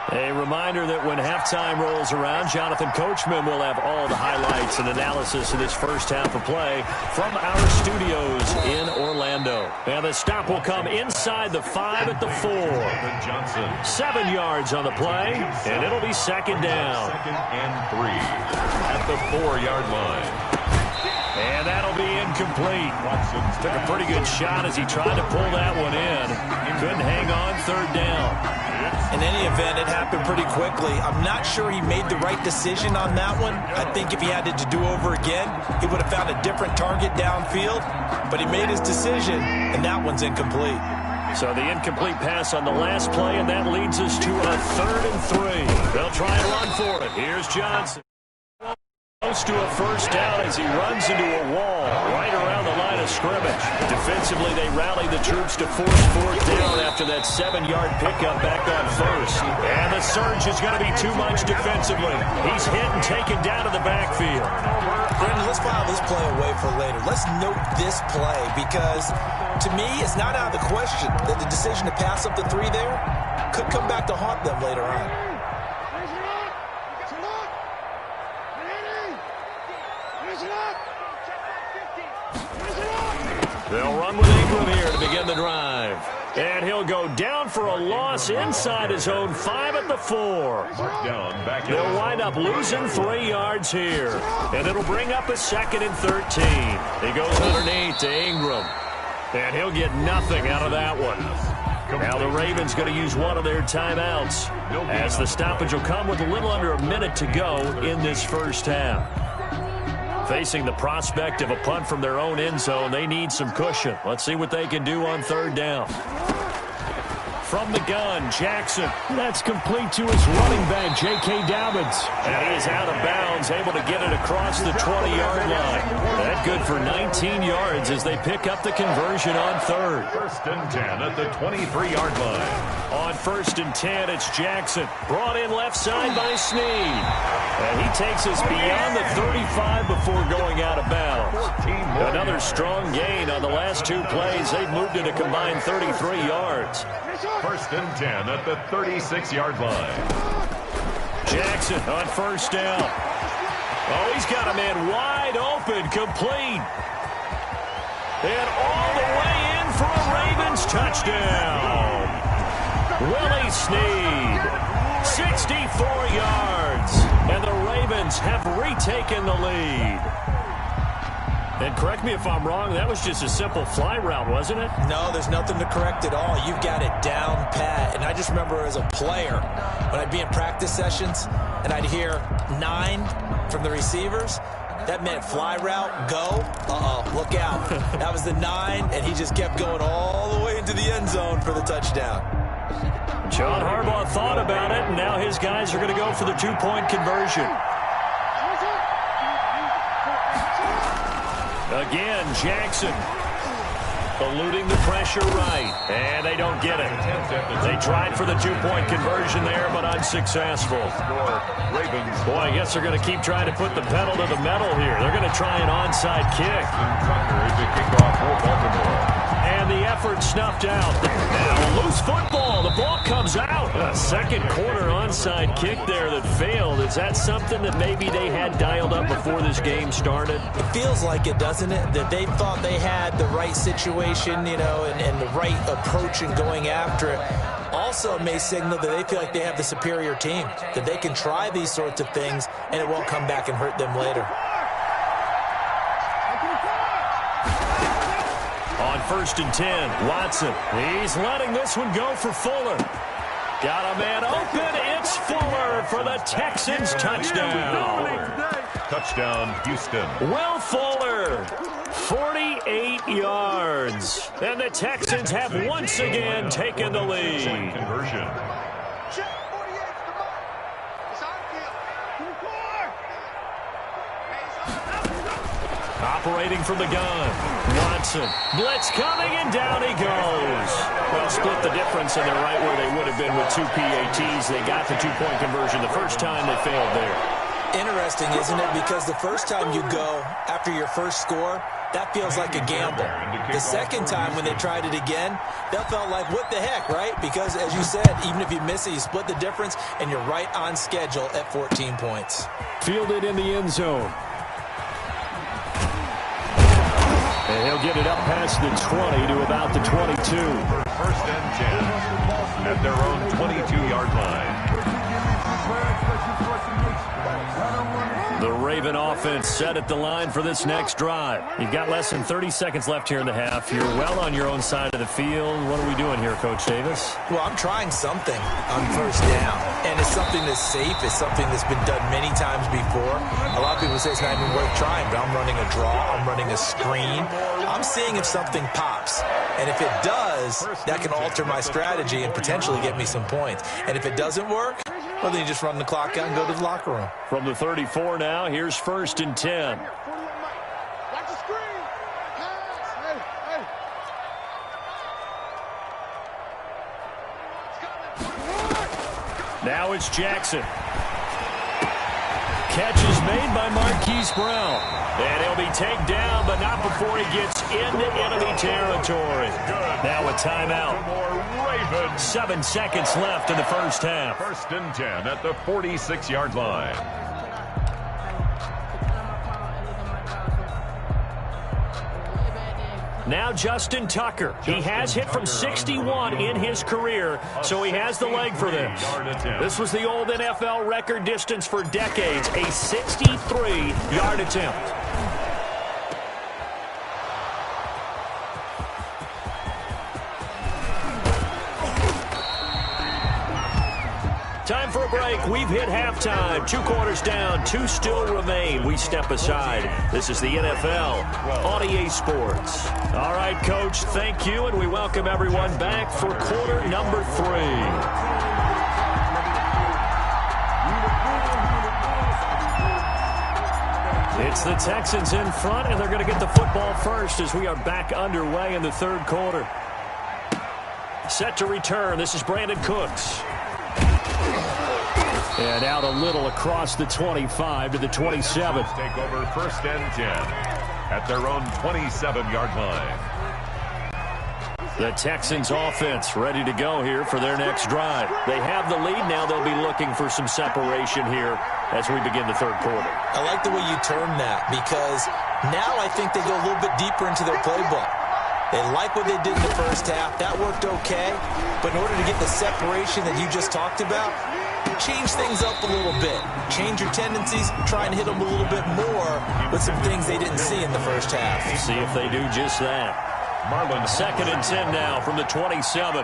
Speaker 1: A reminder that when halftime rolls around, Jonathan Coachman will have all the highlights and analysis of this first half of play from our studios in Orlando. And the stop will come inside the 5 at the 4.
Speaker 3: Johnson.
Speaker 1: 7 yards on the play, and it'll be 2nd down.
Speaker 3: 2nd and 3 at the 4-yard line.
Speaker 1: And that'll be incomplete. Watson took a pretty good shot as he tried to pull that one in. Couldn't hang on 3rd down.
Speaker 2: In any event, it happened pretty quickly. I'm not sure he made the right decision on that one. I think if he had it to do over again, he would have found a different target downfield. But he made his decision, and that one's incomplete.
Speaker 1: So the incomplete pass on the last play, and that leads us to a 3rd and 3. They'll try and run for it. Here's Johnson. Close to a first down as he runs into a wall right around the line of scrimmage. Defensively, they rally the troops to force 4th down after that 7-yard pickup back on first. And the surge is going to be too much defensively. He's hit and taken down to the backfield.
Speaker 2: Brendan, let's file this play away for later. Let's note this play because, to me, it's not out of the question that the decision to pass up the 3 there could come back to haunt them later on.
Speaker 1: They'll run with Ingram here to begin the drive. And he'll go down for a loss inside his own 5 at the 4. They'll wind up losing 3 yards here. And it'll bring up a 2nd and 13. He goes underneath to Ingram. And he'll get nothing out of that one. Now the Ravens going to use one of their timeouts as the stoppage will come with a little under a minute to go in this first half. Facing the prospect of a punt from their own end zone, they need some cushion. Let's see what they can do on third down. From the gun, Jackson.
Speaker 10: That's complete to his running back, J.K. Dobbins.
Speaker 1: And he is out of bounds, able to get it across the 20-yard line. That good for 19 yards as they pick up the conversion on third.
Speaker 3: 1st and 10 at the 23-yard line.
Speaker 1: On 1st and 10, it's Jackson. Brought in left side by Snead. And he takes us beyond the 35 before going out of bounds. Another strong gain on the last two plays. They've moved it a combined 33 yards.
Speaker 3: 1st and 10 at the 36-yard line.
Speaker 1: Jackson on 1st down. Oh, he's got a man wide open, complete. And all the way in for a Ravens touchdown. Willie Snead, 64 yards. And the Ravens have retaken the lead. And correct me if I'm wrong, that was just a simple fly route, wasn't it?
Speaker 2: No, there's nothing to correct at all. You've got it down pat. And I just remember as a player, when I'd be in practice sessions and I'd hear 9 from the receivers, that meant fly route, go. Look out. That was the 9, and he just kept going all the way into the end zone for the touchdown.
Speaker 1: John Harbaugh thought about it, and now his guys are going to go for the 2-point conversion. Again, Jackson eluding the pressure right, and they don't get it. They tried for the 2-point conversion there, but unsuccessful. Boy, I guess they're going to keep trying to put the pedal to the metal here. They're going to try an onside kick. And the effort snuffed out. Now, loose football. The ball comes out. A second quarter onside kick there that failed. Is that something that maybe they had dialed up before this game started?
Speaker 2: It feels like it, doesn't it? That they thought they had the right situation, you know, and the right approach in going after it. Also may signal that they feel like they have the superior team, that they can try these sorts of things and it won't come back and hurt them later.
Speaker 1: On 1st and 10, Watson. He's letting this one go for Fuller. Got a man open. It's Fuller for the Texans touchdown.
Speaker 3: Touchdown, Houston.
Speaker 1: Will Fuller, 48 yards. And the Texans have once again taken the lead.
Speaker 3: Conversion.
Speaker 1: Operating from the gun. Watson. Blitz coming, and down he goes. Well, split the difference, and they're right where they would have been with 2 PATs. They got the 2-point conversion the first time. They failed there.
Speaker 2: Interesting, isn't it? Because the first time you go after your first score, that feels like a gamble. The second time when they tried it again, that felt like, what the heck, right? Because, as you said, even if you miss it, you split the difference, and you're right on schedule at 14 points.
Speaker 10: Fielded in the end zone.
Speaker 1: And he'll get it up past the 20 to about the 22.
Speaker 3: 1st and 10 at their own 22-yard line.
Speaker 1: The Raven offense set at the line for this next drive. You've got less than 30 seconds left here in the half. You're well on your own side of the field. What are we doing here, Coach Davis?
Speaker 2: Well, I'm trying something on 1st down. And it's something that's safe. It's something that's been done many times before. A lot of people say it's not even worth trying, but I'm running a draw. I'm running a screen. I'm seeing if something pops. And if it does, that can alter my strategy and potentially get me some points. And if it doesn't work, well, then you just run the clock out and go to the locker room.
Speaker 1: From the 34 now, here's 1st and 10. Now it's Jackson. Catch is made by Marquise Brown. And he'll be taken down, but not before he gets into enemy territory. Now a timeout. 7 seconds left in the first half.
Speaker 3: 1st and 10 at the 46-yard line.
Speaker 1: Now Justin Tucker. He has hit from 61 in his career, so he has the leg for this. This was the old NFL record distance for decades, a 63-yard attempt. Time for a break. We've hit halftime. 2 quarters down. 2 still remain. We step aside. This is the NFL on EA Sports. All right, Coach, thank you, and we welcome everyone back for quarter number 3. It's the Texans in front, and they're going to get the football first as we are back underway in the third quarter. Set to return. This is Brandon Cooks. And out a little across the 25 to the 27.
Speaker 3: Take over 1st and 10 at their own 27-yard line.
Speaker 1: The Texans offense ready to go here for their next drive. They have the lead. Now they'll be looking for some separation here as we begin the third quarter.
Speaker 2: I like the way you term that because now I think they go a little bit deeper into their playbook. They like what they did in the first half. That worked okay. But in order to get the separation that you just talked about, change things up a little bit. Change your tendencies. Try and hit them a little bit more with some things they didn't see in the first half.
Speaker 1: See if they do just that. Marlin, 2nd and 10 now from the 27.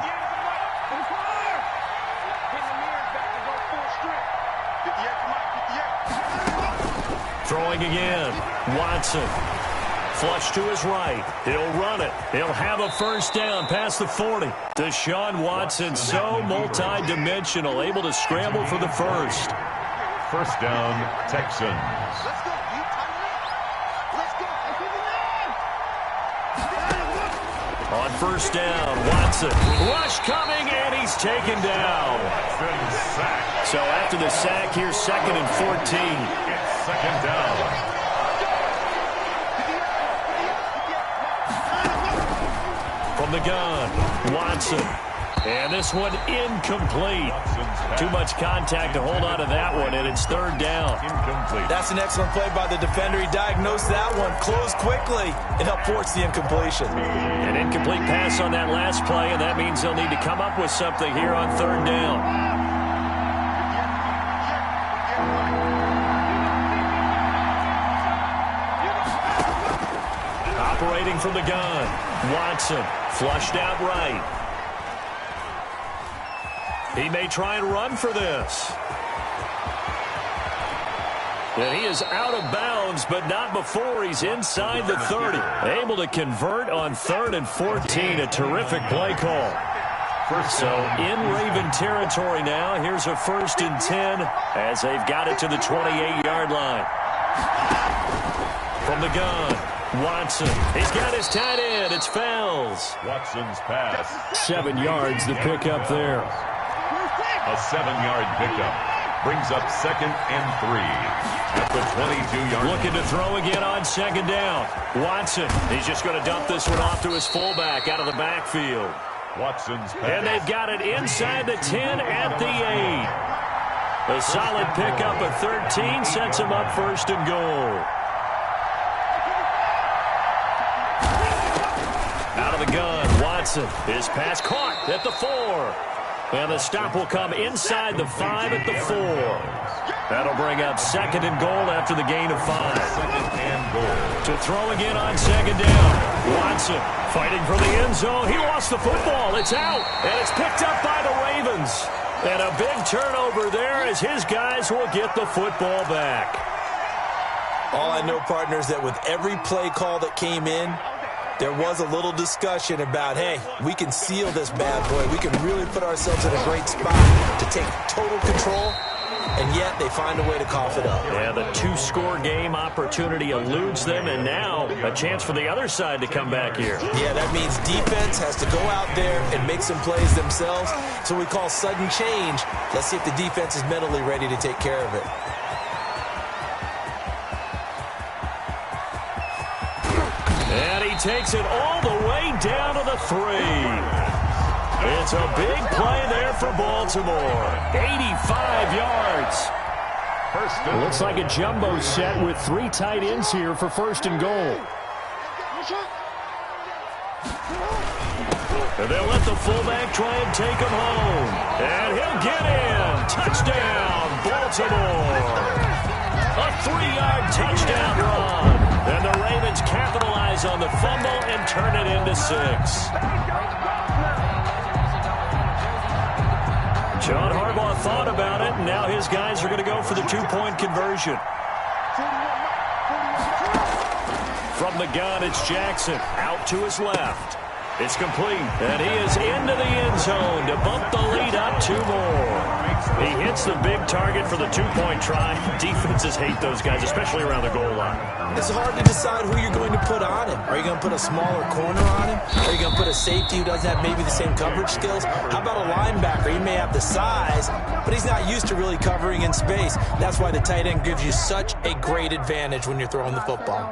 Speaker 1: Throwing again. Watson. Flush to his right. He'll run it. He'll have a first down past the 40. Deshaun Watson, so multi-dimensional, able to scramble for the first.
Speaker 3: First down, Texans.
Speaker 1: On first down, Watson. Rush coming, and he's taken down. So after the sack, here's 2nd and 14.
Speaker 3: It's 2nd down.
Speaker 1: From the gun, Watson. And this one incomplete. Too much contact to hold on to that one, and it's 3rd down.
Speaker 3: Incomplete.
Speaker 2: That's an excellent play by the defender. He diagnosed that one, closed quickly, and helped force the incompletion.
Speaker 1: An incomplete pass on that last play, and that means they'll need to come up with something here on 3rd down. Operating from the gun, Watson flushed out right. He may try and run for this. And he is out of bounds, but not before he's inside the 30. Able to convert on 3rd and 14. A terrific play call. So in Raven territory now. Here's a 1st and 10 as they've got it to the 28-yard line. From the gun, Watson. He's got his tight end. It's Fells.
Speaker 3: Watson's pass.
Speaker 1: 7 yards the pickup there.
Speaker 3: A 7-yard pickup brings up 2nd and 3 at the 22-yard line.
Speaker 1: Looking to throw again on 2nd down. Watson, he's just going to dump this one off to his fullback out of the backfield.
Speaker 3: Watson's pass.
Speaker 1: And they've got it inside the 10 at the 8. A solid pickup of 13 sets him up 1st and goal. Out of the gun, Watson. His pass caught at the 4. And the stop will come inside the 5 at the 4. That'll bring up 2nd and goal after the gain of 5.
Speaker 3: 2nd and goal.
Speaker 1: To throw again on 2nd down. Watson fighting for the end zone. He lost the football. It's out. And it's picked up by the Ravens. And a big turnover there as his guys will get the football back.
Speaker 2: All I know, partners, that with every play call that came in, there was a little discussion about, hey, we can seal this bad boy. We can really put ourselves in a great spot to take total control, and yet they find a way to cough it up.
Speaker 1: Yeah, the 2-score game opportunity eludes them, and now a chance for the other side to come back here.
Speaker 2: Yeah, that means defense has to go out there and make some plays themselves. So we call sudden change. Let's see if the defense is mentally ready to take care of it.
Speaker 1: Takes it all the way down to the 3. It's a big play there for Baltimore. 85 yards. It looks like a jumbo set with 3 tight ends here for 1st and goal. And they'll let the fullback try and take him home. And he'll get in. Touchdown, Baltimore. A 3-yard touchdown run. And the Ravens capitalize on the fumble and turn it into 6. John Harbaugh thought about it, and now his guys are going to go for the two-point conversion. From the gun, it's Jackson. Out to his left. It's complete, and he is into the end zone to bump the lead up 2 more. He hits the big target for the two-point try. Defenses hate those guys, especially around the goal line.
Speaker 2: It's hard to decide who you're going to put on him. Are you going to put a smaller corner on him? Are you going to put a safety who doesn't have maybe the same coverage skills? How about a linebacker? He may have the size, but he's not used to really covering in space. That's why the tight end gives you such a great advantage when you're throwing the football.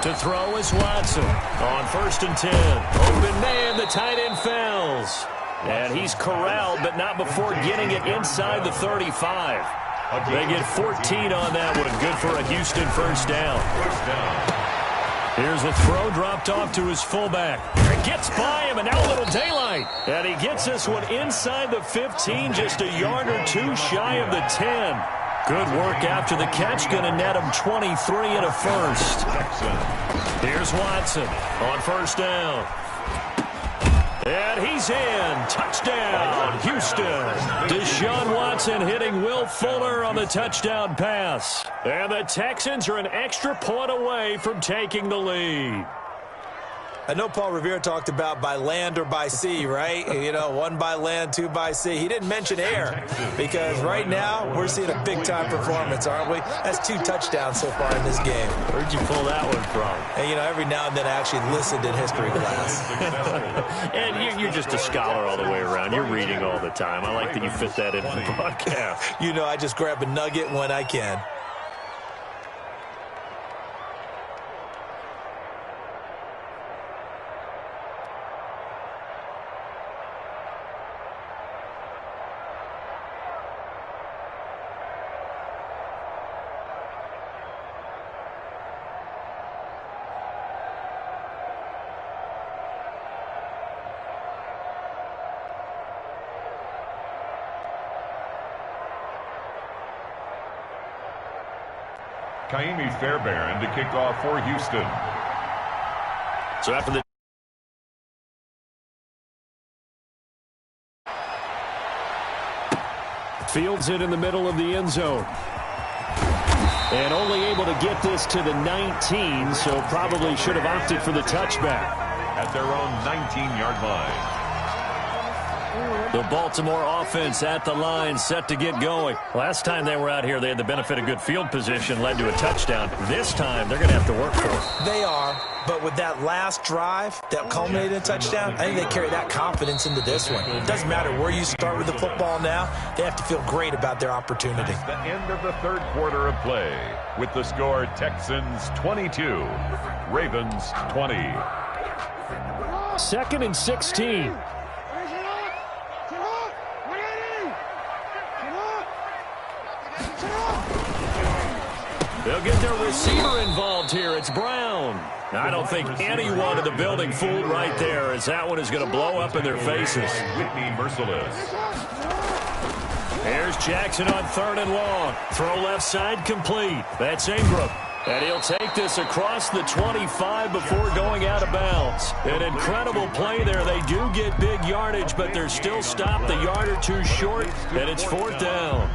Speaker 1: To throw is Watson on 1st and 10. Open man, the tight end fails. And he's corralled, but not before getting it inside the 35. They get 14 on that one, and good for a Houston first down. Here's the throw dropped off to his fullback. It gets by him, and now a little daylight. And he gets this one inside the 15, just a yard or two shy of the 10. Good work after the catch, going to net him 23 and a first. Here's Watson on 1st down. And he's in. Touchdown, Houston. Deshaun Watson hitting Will Fuller on the touchdown pass. And the Texans are an extra point away from taking the lead.
Speaker 2: I know Paul Revere talked about by land or by sea, right? You know, 1 by land, 2 by sea. He didn't mention air because right now we're seeing a big-time performance, aren't we? That's 2 touchdowns so far in this game.
Speaker 1: Where'd you pull that one from?
Speaker 2: And, you know, every now and then I actually listened in history class.
Speaker 1: And you're just a scholar all the way around. You're reading all the time. I like that you fit that in the broadcast.
Speaker 2: You know, I just grab a nugget when I can.
Speaker 3: Kaimi Fairbairn to kick off for Houston.
Speaker 1: So after the fields it in the middle of the end zone. And only able to get this to the 19, so probably should have opted for the touchback.
Speaker 3: At their own 19-yard line.
Speaker 1: The Baltimore offense at the line, set to get going. Last time they were out here, they had the benefit of good field position, led to a touchdown. This time, they're going to have to work for it.
Speaker 2: They are, but with that last drive that culminated in a touchdown, I think they carry that confidence into this one. It doesn't matter where you start with the football now. They have to feel great about their opportunity.
Speaker 3: The end of the 3rd quarter of play with the score Texans 22, Ravens 20.
Speaker 1: 2nd and 16. They'll get their receiver involved here. It's Brown. I don't think anyone in the building fooled right there, as that one is going to blow up in their faces.
Speaker 3: Whitney Merciless.
Speaker 1: Here's Jackson on 3rd and long. Throw left side complete. That's Ingram. And he'll take this across the 25 before going out of bounds. An incredible play there. They do get big yardage, but they're still stopped a yard or two short, and it's 4th down.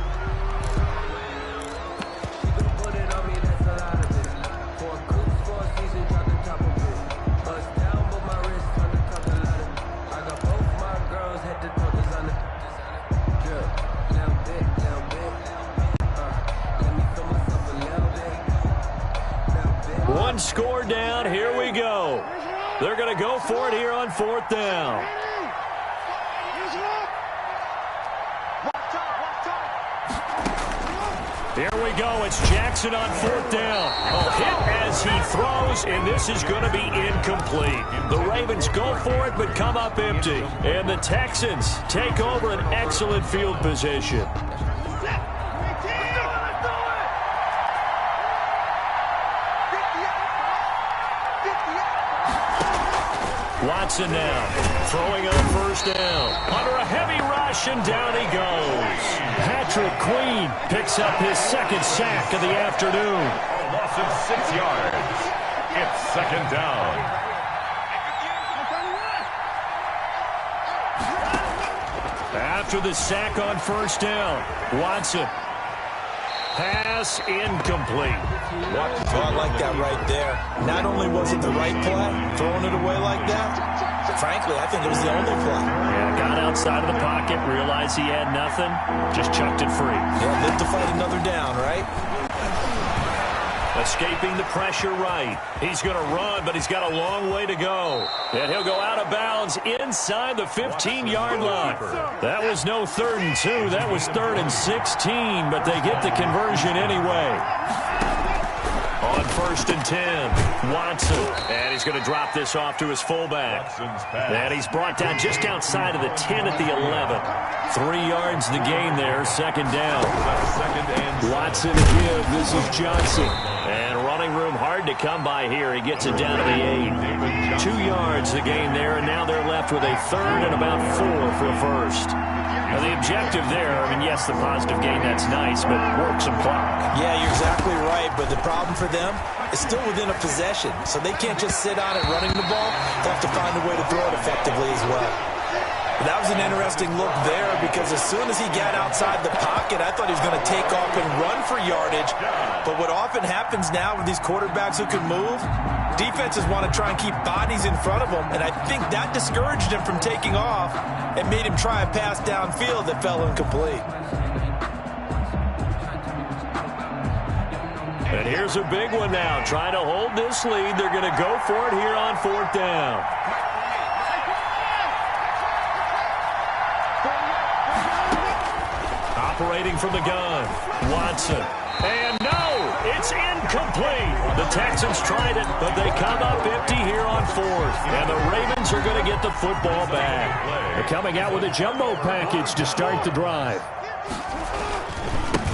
Speaker 1: One score down. Here we go. They're going to go for it here on 4th down. Here we go. It's Jackson on 4th down. A hit as he throws, and this is going to be incomplete. The Ravens go for it, but come up empty. And the Texans take over an excellent field position. Watson now throwing on 1st down. Under a heavy rush, and down he goes. Patrick Queen picks up his 2nd sack of the afternoon.
Speaker 3: Loss of 6 yards. It's 2nd down.
Speaker 1: After the sack on 1st down, Watson. Pass incomplete.
Speaker 2: Oh, I like that right there. Not only was it the right play, throwing it away like that, frankly, I think it was the only play.
Speaker 1: Yeah, got outside of the pocket, realized he had nothing, just chucked it free.
Speaker 2: Yeah, live to fight another down, right?
Speaker 1: Escaping the pressure right. He's going to run, but he's got a long way to go. And he'll go out of bounds inside the 15-yard line. That was no 3rd and 2. That was 3rd and 16, but they get the conversion anyway. On 1st and 10, Watson. And he's going to drop this off to his fullback. And he's brought down just outside of the 10 at the 11. 3 yards the gain there, 2nd down. Watson again. This is Johnson. And running room hard to come by here. He gets it down to the 8. 2 yards the gain there, and now they're left with a 3rd and about 4 for a 1st. Now the objective there, I mean, yes, the positive gain, that's nice, but work some clock.
Speaker 2: Yeah, you're exactly right, but the problem for them is still within a possession, so they can't just sit on it running the ball. They'll have to find a way to throw it effectively as well. But that was an interesting look there because as soon as he got outside the pocket, I thought he was going to take off and run for yardage. But what often happens now with these quarterbacks who can move, defenses want to try and keep bodies in front of them, and I think that discouraged him from taking off and made him try a pass downfield that fell incomplete.
Speaker 1: And here's a big one now. Trying to hold this lead. They're going to go for it here on 4th down. Operating from the gun, Watson. And no, it's incomplete. The Texans tried it, but they come up empty here on 4th. And the Ravens are going to get the football back. They're coming out with a jumbo package to start the drive.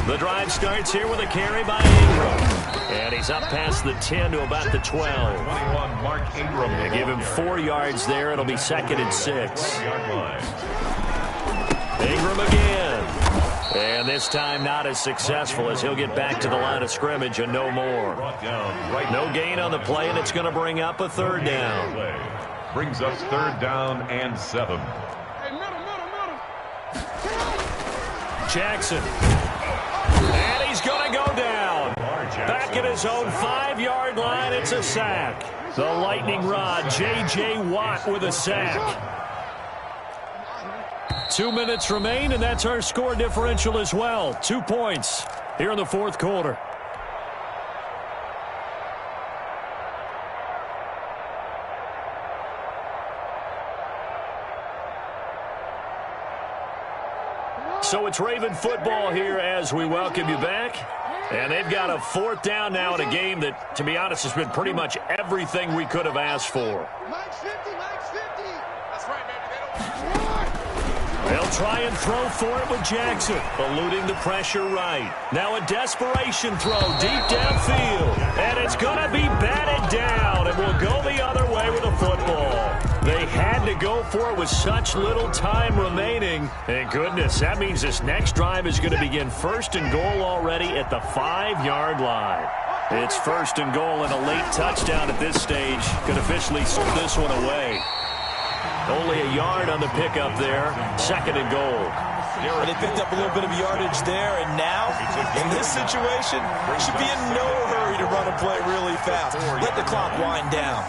Speaker 1: The drive starts here with a carry by Ingram. And he's up past the 10 to about the 12.
Speaker 3: 21, Mark Ingram.
Speaker 1: They give him 4 yards there. It'll be 2nd and 6. Ingram again. And this time not as successful as he'll get back to the line of scrimmage and no more. No gain on the play, and it's going to bring up a 3rd down.
Speaker 3: Brings us 3rd down and 7.
Speaker 1: Jackson. And he's going to go down. Back at his own 5-yard line, it's a sack. The lightning rod, J.J. Watt with a sack. 2 minutes remain, and that's our score differential as well. 2 points here in the 4th quarter. So it's Raven football here as we welcome you back. And they've got a 4th down now in a game that, to be honest, has been pretty much everything we could have asked for. They'll try and throw for it with Jackson, eluding the pressure right. Now a desperation throw deep downfield, and it's going to be batted down, and will go the other way with the football. They had to go for it with such little time remaining. And goodness, that means this next drive is going to begin 1st and goal already at the 5-yard line. It's 1st and goal, and a late touchdown at this stage could officially sort this one away. Only a yard on the pickup there. 2nd and goal.
Speaker 2: They picked up a little bit of yardage there, and now, in this situation, should be in no hurry to run a play really fast. Let the clock wind down.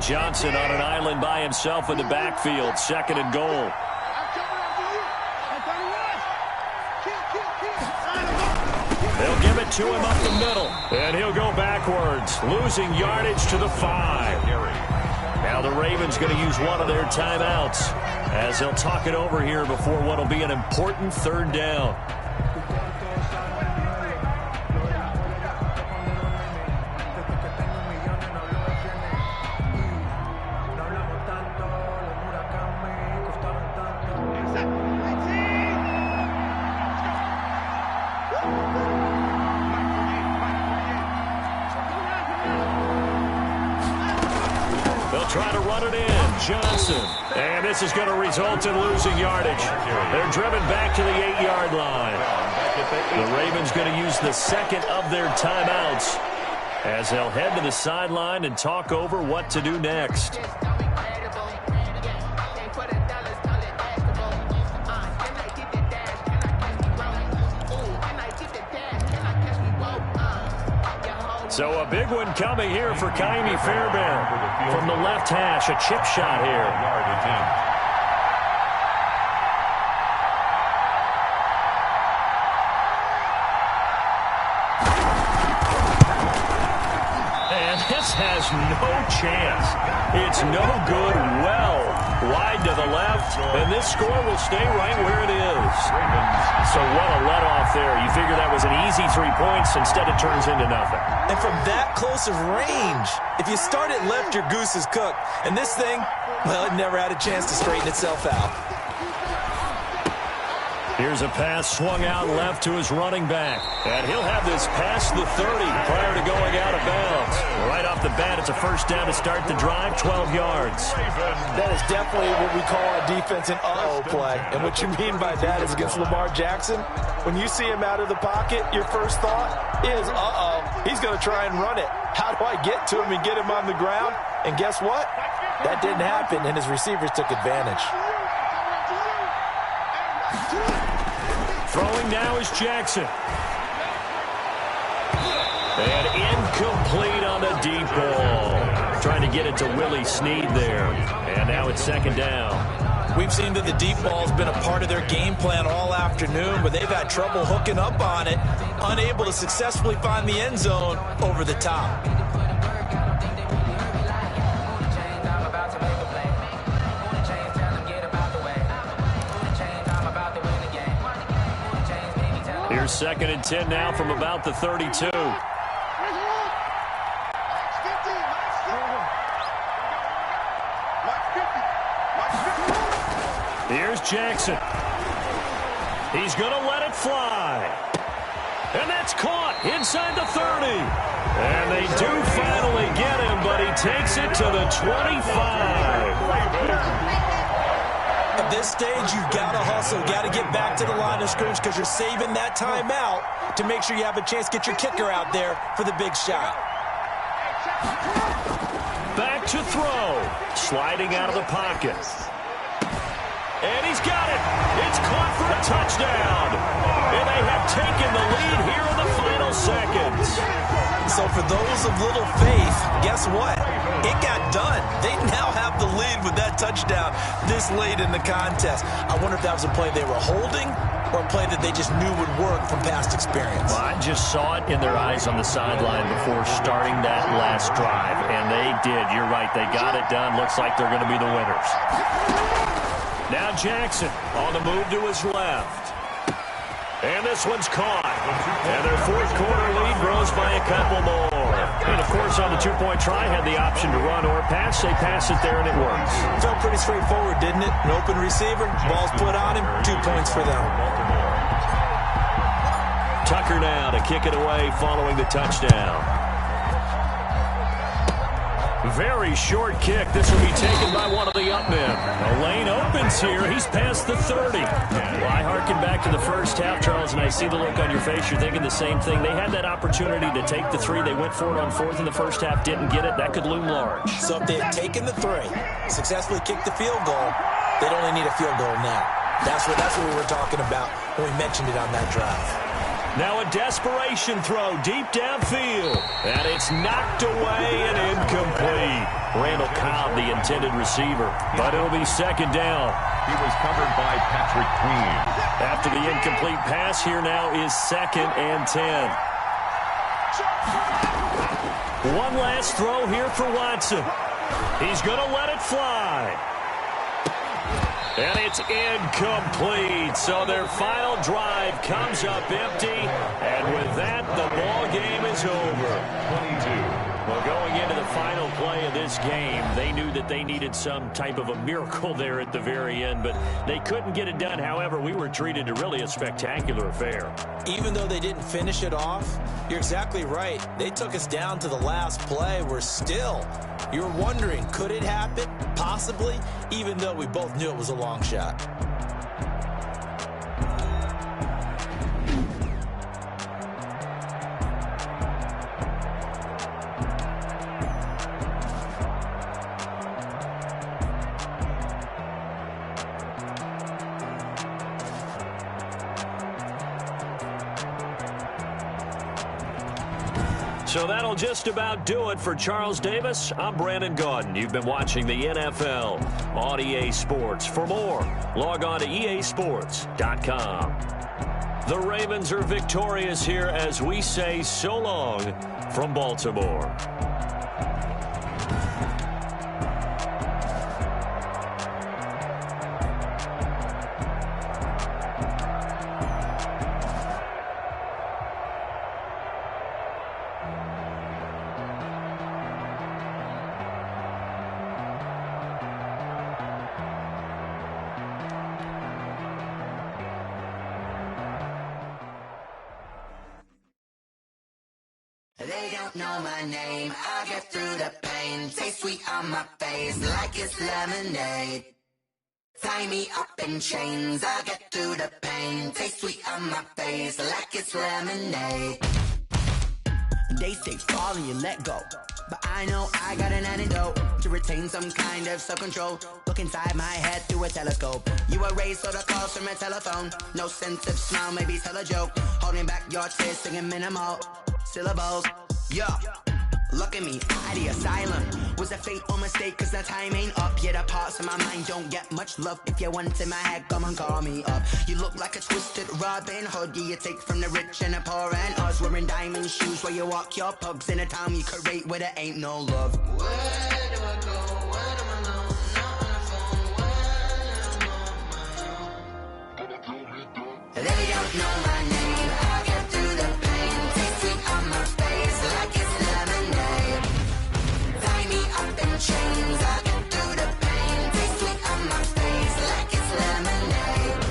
Speaker 1: Johnson on an island by himself in the backfield. 2nd and goal. They'll give it to him up the middle. And he'll go backwards, losing yardage to the 5. Now the Ravens going to use one of their timeouts as they'll talk it over here before what will be an important 3rd down. Try to run it in. Johnson. And this is going to result in losing yardage. They're driven back to the 8-yard line. The Ravens going to use the 2nd of their timeouts as they'll head to the sideline and talk over what to do next. So a big one coming here for Kaimi Fairbairn. From the left hash, a chip shot here. And this has no chance. It's no good. Well wide to the left, and this score will stay right where it is. So what a let-off there. You figure that was an easy 3 points. Instead, it turns into nothing.
Speaker 2: And from that close of range, if you start it left, your goose is cooked. And this thing, well, it never had a chance to straighten itself out.
Speaker 1: Here's a pass swung out left to his running back. And he'll have this past the 30 prior to going out of bounds. Right off the bat, it's a 1st down to start the drive, 12 yards.
Speaker 2: That is definitely what we call a defense an uh-oh play. And what you mean by that is against Lamar Jackson, when you see him out of the pocket, your first thought is, uh-oh, he's going to try and run it. How do I get to him and get him on the ground? And guess what? That didn't happen, and his receivers took advantage.
Speaker 1: Throwing now is Jackson. And incomplete on the deep ball. Trying to get it to Willie Snead there. And now it's 2nd down.
Speaker 2: We've seen that the deep ball's been a part of their game plan all afternoon, but they've had trouble hooking up on it, unable to successfully find the end zone over the top.
Speaker 1: Here's 2nd and 10 now from about the 32. Here's Jackson. He's going to let it fly. And that's caught inside the 30. And they do finally get him, but he takes it to the 25.
Speaker 2: At this stage, you've got to hustle. Got to get back to the line of scrimmage because you're saving that timeout to make sure you have a chance to get your kicker out there for the big shot.
Speaker 1: Back to throw. Sliding out of the pocket. And he's got it. It's caught for a touchdown. And they have taken the lead here in the final seconds.
Speaker 2: So for those of little faith, guess what? It got done. They now have the lead with that touchdown this late in the contest. I wonder if that was a play they were holding or a play that they just knew would work from past experience.
Speaker 1: Well, I just saw it in their eyes on the sideline before starting that last drive, and they did. You're right. They got it done. Looks like they're going to be the winners. Now Jackson on the move to his left. And this one's caught. And their 4th quarter lead grows by a couple more. And, of course, on the 2-point try, had the option to run or pass. They pass it there, and it works.
Speaker 2: Felt pretty straightforward, didn't it? An open receiver, ball's put on him, 2 points for them.
Speaker 1: Tucker now to kick it away following the touchdown. Very short kick. This will be taken by one of the up men. A lane opens here. He's past the 30. Well, I harken back to the first half, Charles, and I see the look on your face. You're thinking the same thing. They had that opportunity to take the 3. They went for it on 4th in the first half, didn't get it. That could loom large.
Speaker 2: So if they had taken the 3, successfully kicked the field goal, they'd only need a field goal now. That's what we were talking about when we mentioned it on that drive.
Speaker 1: Now a desperation throw deep downfield. And it's knocked away and incomplete. Randall Cobb, the intended receiver. But it'll be second down.
Speaker 3: He was covered by Patrick Queen.
Speaker 1: After the incomplete pass, here now is 2nd and 10. One last throw here for Watson. He's going to let it fly. And it's incomplete. So their final drive comes up empty. And with that, the ball game is over. 22. Well, going into the final play of this game, they knew that they needed some type of a miracle there at the very end, but they couldn't get it done. However, we were treated to really a spectacular affair.
Speaker 2: Even though they didn't finish it off, you're exactly right. They took us down to the last play. We're still, you're wondering, could it happen? Possibly, even though we both knew it was a long shot.
Speaker 1: So that'll just about do it for Charles Davis. I'm Brandon Gaudin. You've been watching the NFL on EA Sports. For more, log on to easports.com. The Ravens are victorious here as we say so long from Baltimore.
Speaker 11: They don't know my name, I get through the pain. Taste sweet on my face like it's lemonade. Tie me up in chains, I get through the pain. Taste sweet on my face like it's lemonade. They say fall and you let go, but I know I got an antidote to retain some kind of self-control. Look inside my head through a telescope. You erase all the calls from a telephone. No sense of smile, maybe tell a joke. Holding back your tears, singing minimal syllables. Yo, look at me, out the asylum. Was a fate or mistake, cause the time ain't up. Yeah, the parts of my mind don't get much love. If you want in my head, come and call me up. You look like a twisted Robin Hood. Yeah, you take from the rich and the poor and us. Wearing diamond shoes where you walk your pugs in a town you create where there ain't no love. Where do I go? When am I alone? Not on the phone. When I'm on my own. They don't know my name. I get through the pain. Taste sweet on my face like it's lemonade. Tie me up in chains. I get through the pain. Taste sweet on my face like it's lemonade.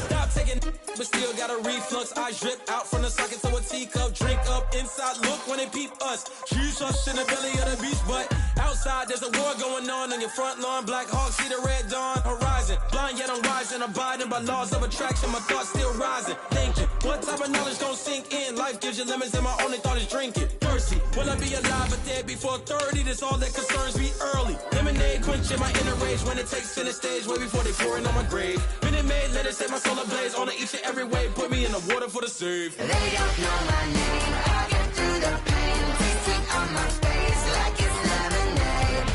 Speaker 12: Stop taking, but still got a reflux. I drip out from the socket to a teacup. Drink up inside. Look when they peep us. Choose us in the belly of the beach, but outside there's a war going on your front lawn. Black Hawk see the red dawn horizon. Blind yet I'm rising, abiding by laws of attraction. My thoughts still rising. Thinking, what type of knowledge gon' sink in? Life gives you lemons and my only thought is drinking. Thirsty, will I be alive or dead before 30? That's all that concerns me early. Lemonade quenching my inner rage when it takes center stage way before they pouring on my grave. Minute Maid, let it set my soul ablaze on each and every way. Put me in the water for the save.
Speaker 11: They don't know my name. I get through the pain. Taste sweet on my face like it's lemonade.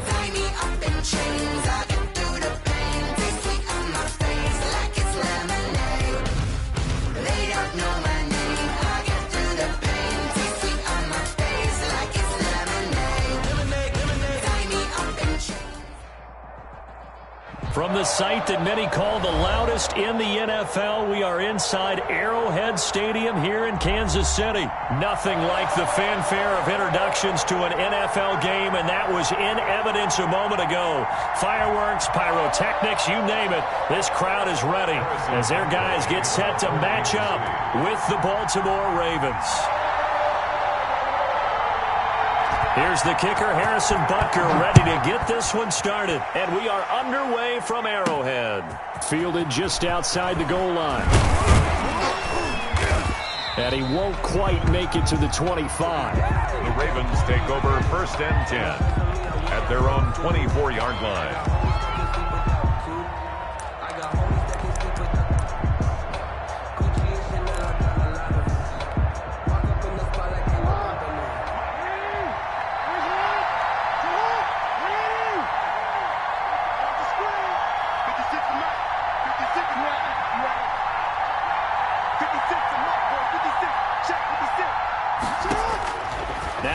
Speaker 11: Tie me up in chains. I get through the pain. Taste sweet on my face like it's lemonade. They don't know my name. I get through the pain. Taste sweet on my face like it's lemonade.
Speaker 12: Lemonade, lemonade.
Speaker 11: Tie me up in chains.
Speaker 1: From the site that many call the loudest in the NFL, we are inside Arrowhead Stadium here in Kansas City. Nothing like the fanfare of introductions to an NFL game, and that was in evidence a moment ago. Fireworks, pyrotechnics, you name it. This crowd is ready as their guys get set to match up with the Baltimore Ravens. Here's the kicker, Harrison Butker, ready to get this one started. And we are underway from Arrowhead.
Speaker 10: Fielded just outside the goal line. And he won't quite make it to the 25.
Speaker 3: The Ravens take over 1st and 10 at their own 24-yard line.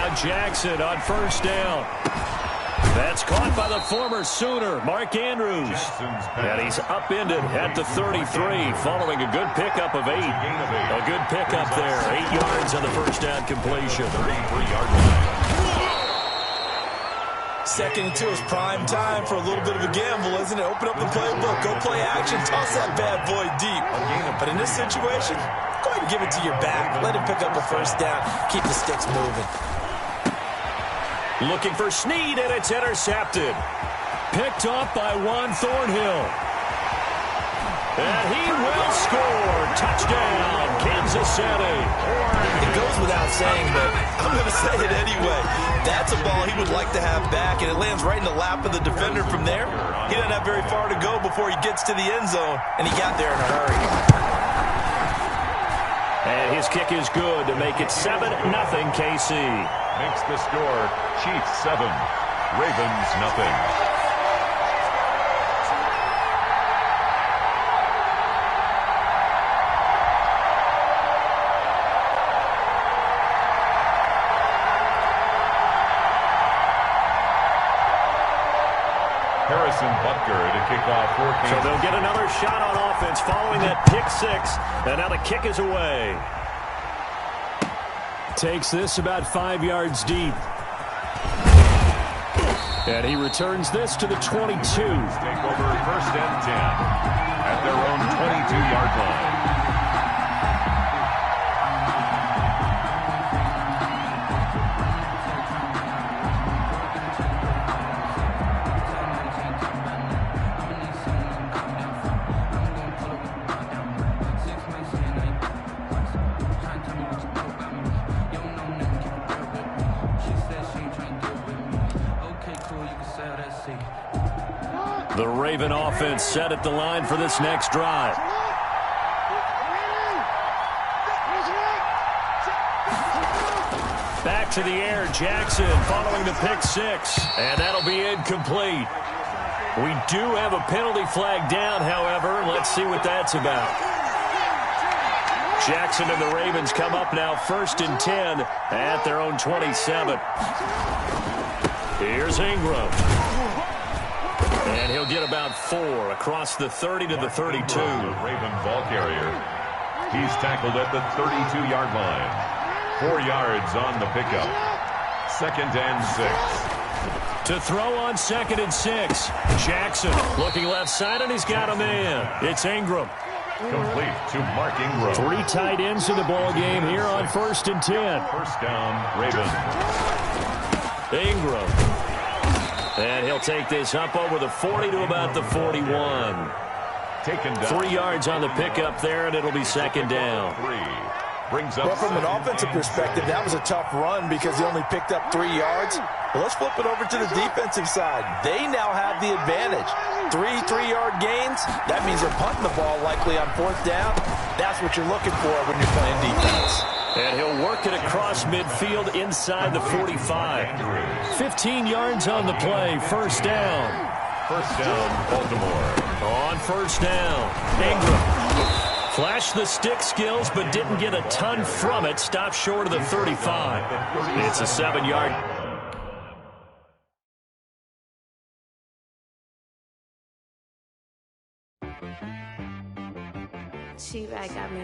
Speaker 1: Now Jackson on first down. That's caught by the former Sooner, Mark Andrews. And he's upended at the 33 following a good pickup of 8. A good pickup there. 8 yards on the first down completion.
Speaker 3: 33-yard line.
Speaker 2: Second and 2 is prime time for a little bit of a gamble, isn't it? Open up the playbook, go play action, toss that bad boy deep. But in this situation, go ahead and give it to your back. Let him pick up a first down. Keep the sticks moving.
Speaker 1: Looking for Snead, and it's intercepted. Picked off by Juan Thornhill. And he will score. Touchdown, Kansas City.
Speaker 2: It goes without saying, but I'm going to say it anyway. That's a ball he would like to have back, and it lands right in the lap of the defender from there. He doesn't have very far to go before he gets to the end zone, and he got there in a hurry.
Speaker 1: And his kick is good to make it 7-0 KC.
Speaker 3: Makes the score Chiefs 7, Ravens nothing. Harrison Butker to kick off for Kansas.
Speaker 1: So they'll get another shot on offense following that pick 6, and now the kick is away. Takes this about 5 yards deep. And he returns this to the 22.
Speaker 3: Take over first and 10 at their own 22-yard line.
Speaker 1: The Raven offense set at the line for this next drive. Back to the air, Jackson following the pick 6, and that'll be incomplete. We do have a penalty flag down, however. Let's see what that's about. Jackson and the Ravens come up now first and 10 at their own 27. Here's Ingram. And he'll get about 4 across the 30 to the 32.
Speaker 3: Raven ball carrier. He's tackled at the 32-yard line. 4 yards on the pickup. 2nd and 6.
Speaker 1: To throw on 2nd and 6. Jackson looking left side, and he's got a man. It's Ingram.
Speaker 3: Complete to Mark Ingram.
Speaker 1: 3 tight ends in the ball game here on 1st and 10.
Speaker 3: First down, Ravens.
Speaker 1: Ingram. And he'll take this up over the 40 to about the 41.
Speaker 3: Taken down.
Speaker 1: 3 yards on the pickup there, and it'll be 2nd down.
Speaker 3: 3. Brings up
Speaker 2: well, from an offensive perspective, that was a tough run because he only picked up 3 yards. Well, let's flip it over to the defensive side. They now have the advantage. 3 3-yard gains. That means they're punting the ball likely on 4th down. That's what you're looking for when you're playing defense.
Speaker 1: And he'll work it across midfield inside the 45. 15 yards on the play. First down.
Speaker 3: First down, Baltimore.
Speaker 1: On first down, Ingram. Flashed the stick skills, but didn't get a ton from it. Stopped short of the 35. It's a 7-yard.
Speaker 13: She-Bag got me.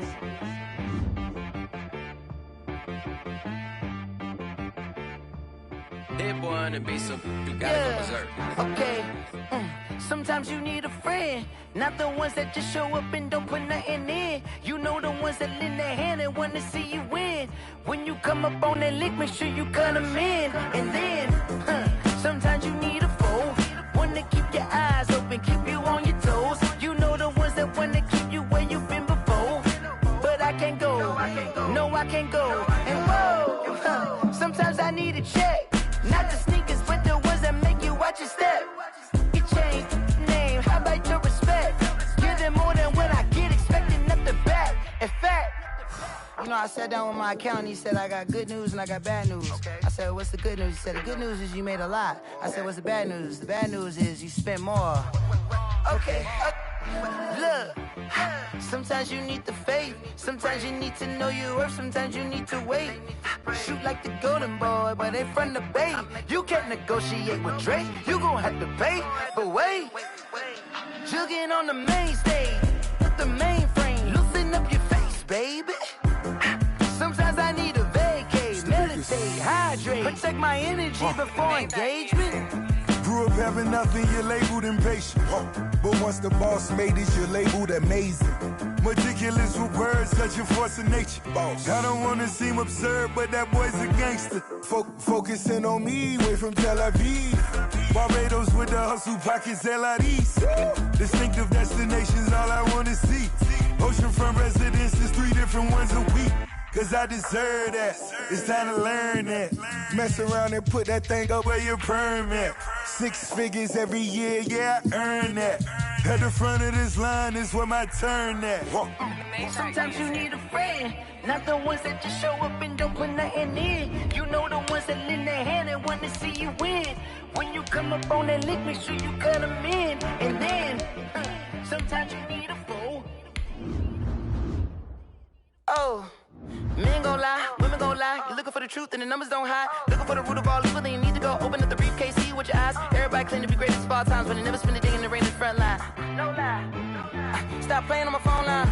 Speaker 9: That boy on the beat, so you gotta go berserk.
Speaker 14: Okay. Sometimes you need a friend, not the ones that just show up and don't put nothing in. You know the ones that lend their hand and want to see you win. When you come up on that lick, make sure you cut them in. And then, sometimes you need a foe, one to keep your eyes open, keep you on your toes. You know the ones that want to keep you where you've been before. But I can't go, no I can't go. And whoa, sometimes I need a check. Not the sneakers, but the ones that make you watch your step. You change name, how about your respect? Give them more than what I get, expecting up the back. In fact, you know, I sat down with my accountant. He said, I got good news and I got bad news. I said, what's the good news? He said, the good news is you made a lot. I said, what's the bad news? The bad news is you spent more. Okay. Look, sometimes you need the faith. Sometimes you need to know your worth. Sometimes you need to wait. Shoot like the golden boy, but they from the bay. You can't negotiate with Drake. You gon' have to pay. But wait, jugging on the main stage with the mainframe. Loosen up your face, baby. Sometimes I need a vacate, meditate, hydrate, protect my energy before engagement.
Speaker 15: Grew up having nothing, you're labeled impatient. But once the boss made it, you're labeled amazing. Meticulous with words, such a force of nature. I don't wanna seem absurd, but that boy's a gangster. Focusing on me, way from Tel Aviv. Barbados with the hustle pockets, LIDs. Distinctive destinations, all I wanna see. Oceanfront residences, 3 different ones a week. Cause I deserve that, it's time to learn that. Mess around and put that thing up where your permit. 6 figures every year, yeah, I earn that. At the front of this line is where my turn at.
Speaker 14: Sometimes you need a friend, not the ones that just show up and don't put nothing in. You know the ones that lend their hand and want to see you win. When you come up on that lick, make sure you cut them in. And then, sometimes you need a fool. Oh. Men gon' lie, women gon' lie. You're looking for the truth and the numbers don't hide. Looking for the root of all evil, then you need to go open up the briefcase, see with your eyes. Everybody claim to be great at small times, but they never spend a day in the rain in the front line. No lie. Stop playing on my phone line.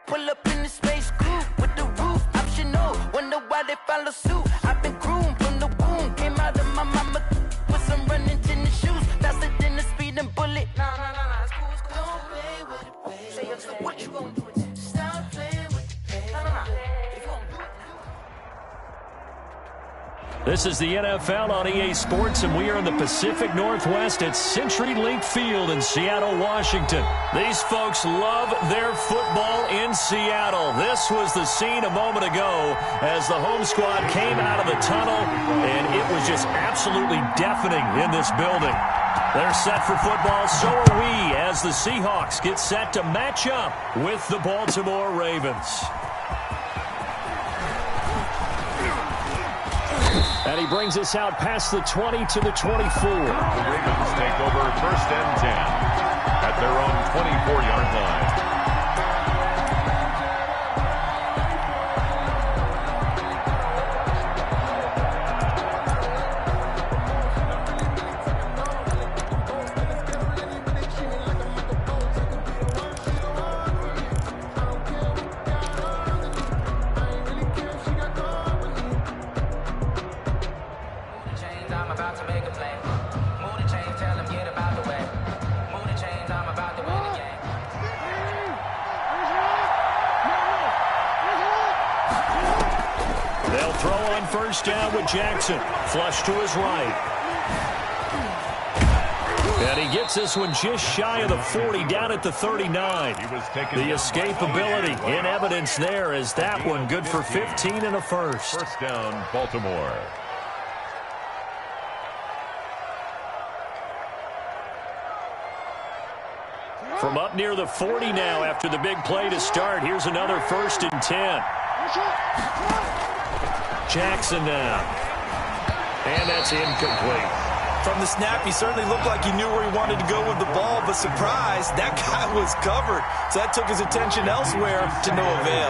Speaker 14: Pull up in the space coupe with the roof optional. Wonder why they follow suit. I've been groomed from the womb. Came out of my mama with some running tennis shoes. Faster than the speeding bullet. Nah, it's cool, it's cool. Don't play with it, baby. Say yo, so what you gon' do? Stop playing.
Speaker 10: This is the NFL on EA Sports, and we are in the Pacific Northwest at CenturyLink Field in Seattle, Washington. These folks love their football in Seattle. This was the scene a moment ago as the home squad came out of the tunnel, and it was just absolutely deafening in this building. They're set for football, so are we, as the Seahawks get set to match up with the Baltimore Ravens. And he brings us out past the 20 to the 24.
Speaker 3: The Ravens take over 1st and 10 at their own 24-yard line.
Speaker 10: First down with Jackson. Flush to his right. And he gets this one just shy of the 40, down at the 39. The escapability in evidence there as that one good for 15 and a first.
Speaker 3: First down, Baltimore.
Speaker 10: From up near the 40 now after the big play to start. Here's another 1st and 10. Jackson now. And that's incomplete.
Speaker 2: From the snap, he certainly looked like he knew where he wanted to go with the ball, but surprise, that guy was covered. So that took his attention elsewhere to no avail.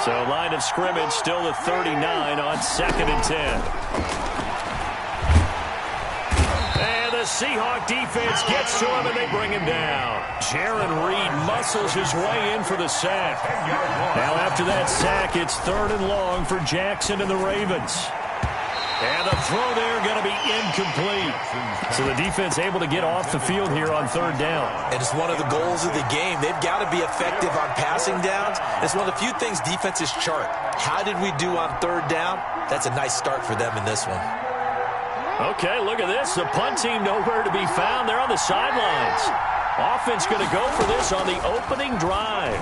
Speaker 10: So line of scrimmage still at 39 on 2nd and 10. And the Seahawk defense gets to him, and they bring him down. Jaron Reed muscles his way in for the sack. Now after that sack, it's 3rd and long for Jackson and the Ravens. And the throw there going to be incomplete. So the defense able to get off the field here on 3rd down.
Speaker 2: And it's one of the goals of the game. They've got to be effective on passing downs. It's one of the few things defenses chart. How did we do on 3rd down? That's a nice start for them in this one.
Speaker 10: Okay, look at this. The punt team nowhere to be found. They're on the sidelines. Offense going to go for this on the opening drive.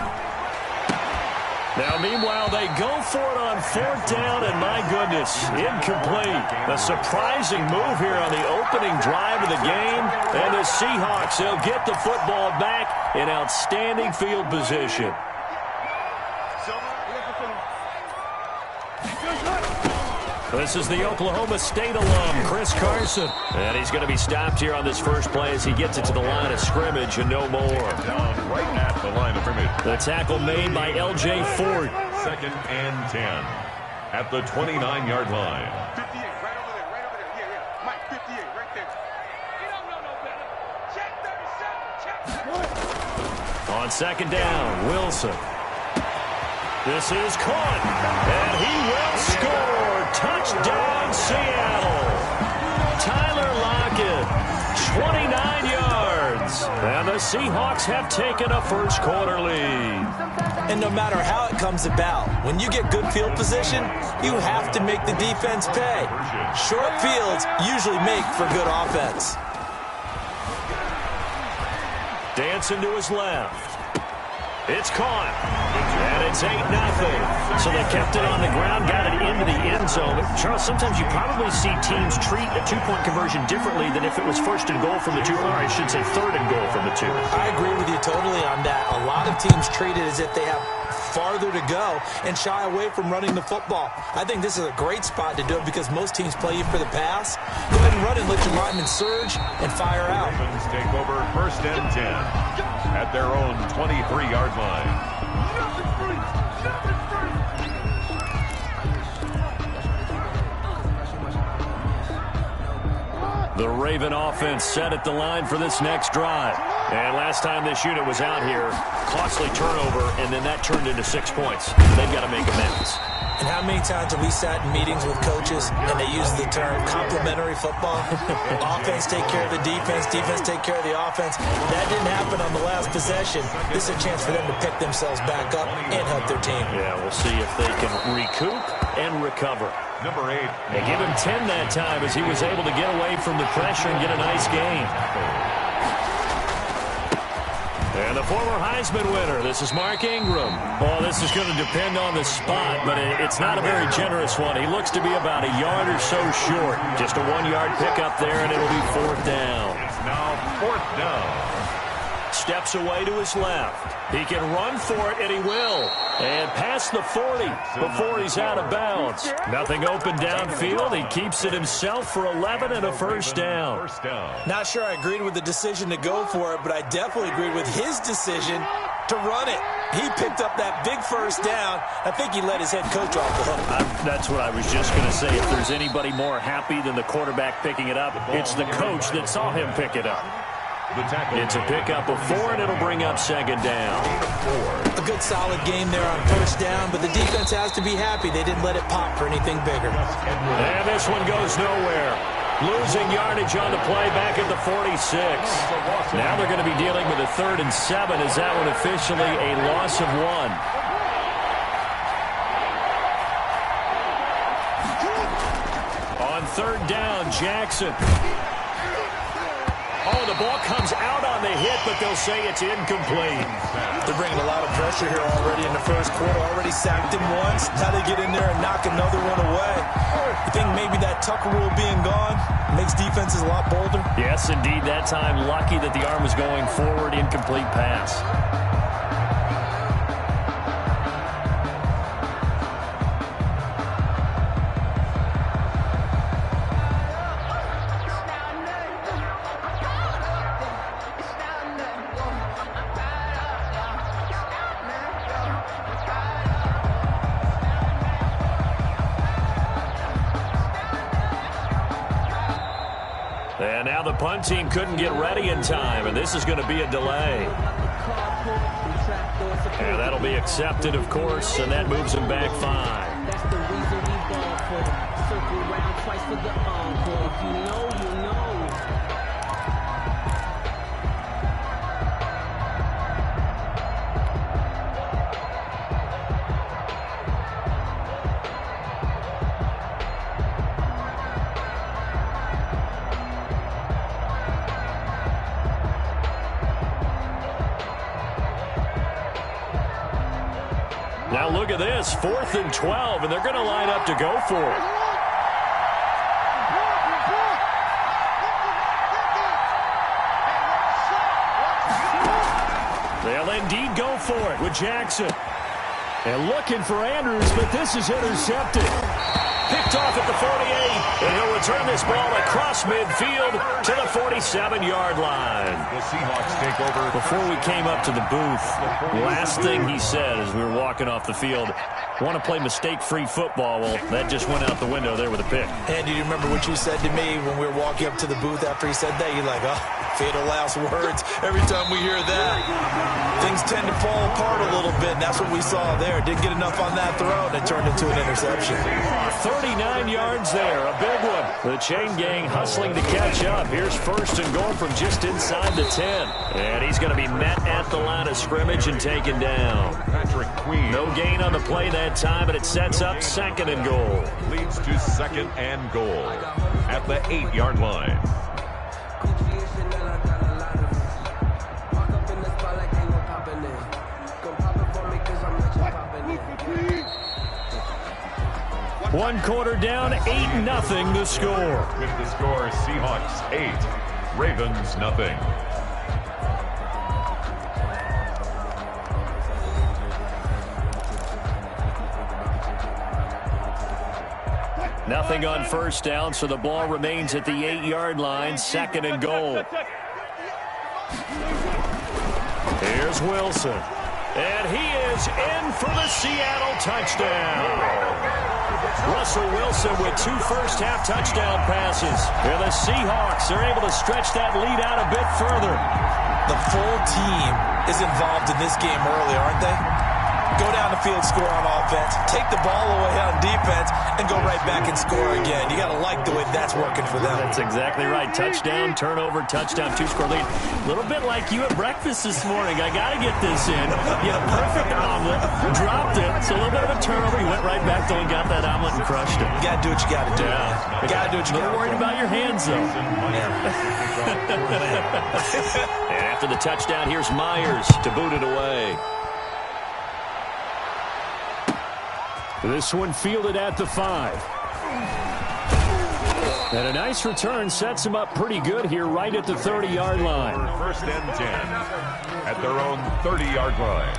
Speaker 10: Now, meanwhile, they go for it on 4th down, and my goodness, incomplete. A surprising move here on the opening drive of the game. And the Seahawks, they'll get the football back in outstanding field position. This is the Oklahoma State alum, Chris Carson. And he's going to be stopped here on this first play as he gets it to the line of scrimmage and no more.
Speaker 3: Down right at the line of scrimmage.
Speaker 10: The tackle made by L.J. Ford.
Speaker 3: 2nd and 10 at the 29-yard line.
Speaker 16: 58, right over there, yeah. Mike, 58, right there. You don't know no better. Check 37, check.
Speaker 10: On 2nd down, Wilson. This is caught, and he will score. Touchdown, Seattle. Tyler Lockett, 29 yards. And the Seahawks have taken a first quarter lead.
Speaker 2: And no matter how it comes about, when you get good field position, you have to make the defense pay. Short fields usually make for good offense.
Speaker 10: Dancing to his left. It's caught, and it's 8-0. So they kept it on the ground, got it into the end zone. Charles, sometimes you probably see teams treat a two-point conversion differently than if it was first and goal from the 2, or I should say third and goal from the 2.
Speaker 2: I agree with you totally on that. A lot of teams treat it as if they have farther to go and shy away from running the football. I think this is a great spot to do it because most teams play you for the pass. Go ahead and run and let your linemen surge and fire out.
Speaker 3: Ravens take over 1st and 10 at their own 23-yard line.
Speaker 10: The Raven offense set at the line for this next drive. And last time this unit was out here, costly turnover, and then that turned into 6 points. They've got to make amends.
Speaker 2: And how many times have we sat in meetings with coaches and they use the term complementary football? Offense take care of the defense, defense take care of the offense. That didn't happen on the last possession. This is a chance for them to pick themselves back up and help their team.
Speaker 10: Yeah, we'll see if they can recoup and recover.
Speaker 3: Number 8.
Speaker 10: They give him 10 that time as he was able to get away from the pressure and get a nice gain. And the former Heisman winner, this is Mark Ingram. Well, this is going to depend on the spot, but it's not a very generous one. He looks to be about a yard or so short. Just a 1-yard pickup there, and it'll be 4th down.
Speaker 3: It's now 4th down.
Speaker 10: Steps away to his left. He can run for it, and he will. And past the 40 before he's out of bounds. Nothing open downfield. He keeps it himself for 11 and a first down.
Speaker 2: Not sure I agreed with the decision to go for it, but I definitely agreed with his decision to run it. He picked up that big first down. I think he let his head coach off the hook.
Speaker 10: That's what I was just going to say. If there's anybody more happy than the quarterback picking it up, it's the coach that saw him pick it up. It's a pickup of 4, and it'll bring up 2nd down.
Speaker 2: A good solid game there on first down, but the defense has to be happy they didn't let it pop for anything bigger.
Speaker 10: And this one goes nowhere. Losing yardage on the play back at the 46. Now they're going to be dealing with a 3rd and 7 as that one officially a loss of 1. On 3rd down, Jackson. Oh, the ball comes out on the hit, but they'll say it's incomplete.
Speaker 2: They're bringing a lot of pressure here already in the first quarter. Already sacked him once. Now they get in there and knock another one away. You think maybe that Tucker rule being gone makes defenses a lot bolder?
Speaker 10: Yes, indeed. That time, lucky that the arm was going forward. Incomplete pass. And now the punt team couldn't get ready in time, and this is going to be a delay. And that'll be accepted, of course, and that moves them back 5.
Speaker 17: That's the reason we ball for the circle round twice for the encore. If you know, you know.
Speaker 10: Now look at this, 4th and 12, and they're going to line up to go for it. They'll indeed go for it with Jackson. And looking for Andrews, but this is intercepted. picked off at the 48, and he'll return this ball across midfield to the 47-yard line.
Speaker 3: The Seahawks take over.
Speaker 10: Before we came up to the booth, last thing he said as we were walking off the field, want to play mistake-free football. Well, that just went out the window there with a pick.
Speaker 2: Andy, do you remember what you said to me when we were walking up to the booth after he said that? You're like, oh, fatal last words. Every time we hear that, things tend to fall apart a little bit, and that's what we saw there. Didn't get enough on that throw, and it turned into an interception.
Speaker 10: 39 yards there, a big one. The chain gang hustling to catch up. Here's first and goal from just inside the 10. And he's going to be met at the line of scrimmage and taken down.
Speaker 3: Patrick Queen.
Speaker 10: No gain on the play that time, but it sets up second and goal.
Speaker 3: Leads to second and goal at the 8-yard line.
Speaker 10: One quarter down, 8-0 the score.
Speaker 3: With the score, Seahawks 8, Ravens 0.
Speaker 10: Nothing on first down, so the ball remains at the 8-yard line, second and goal. Here's Wilson. And he is in for the Seattle touchdown. Russell Wilson with 2 first-half touchdown passes. And the Seahawks are able to stretch that lead out a bit further.
Speaker 2: The full team is involved in this game early, aren't they? Go down the field, score on offense, take the ball away on defense, and go right back and score again. You got to like the way that's working for them.
Speaker 10: That's exactly right. Touchdown, turnover, touchdown, 2-score lead. A little bit like you at breakfast this morning. I got to get this in. You had a perfect omelet, dropped it. So a little bit of a turnover. You went right back though and got that omelet and crushed it.
Speaker 2: You got to do what you got to do.
Speaker 10: Yeah.
Speaker 2: You got to do what you got to do.
Speaker 10: Worried about your hands, though. And after the touchdown, here's Myers to boot it away. This one fielded at the 5. And a nice return sets him up pretty good here right at the 30-yard line.
Speaker 3: First and 10 at their own 30-yard line.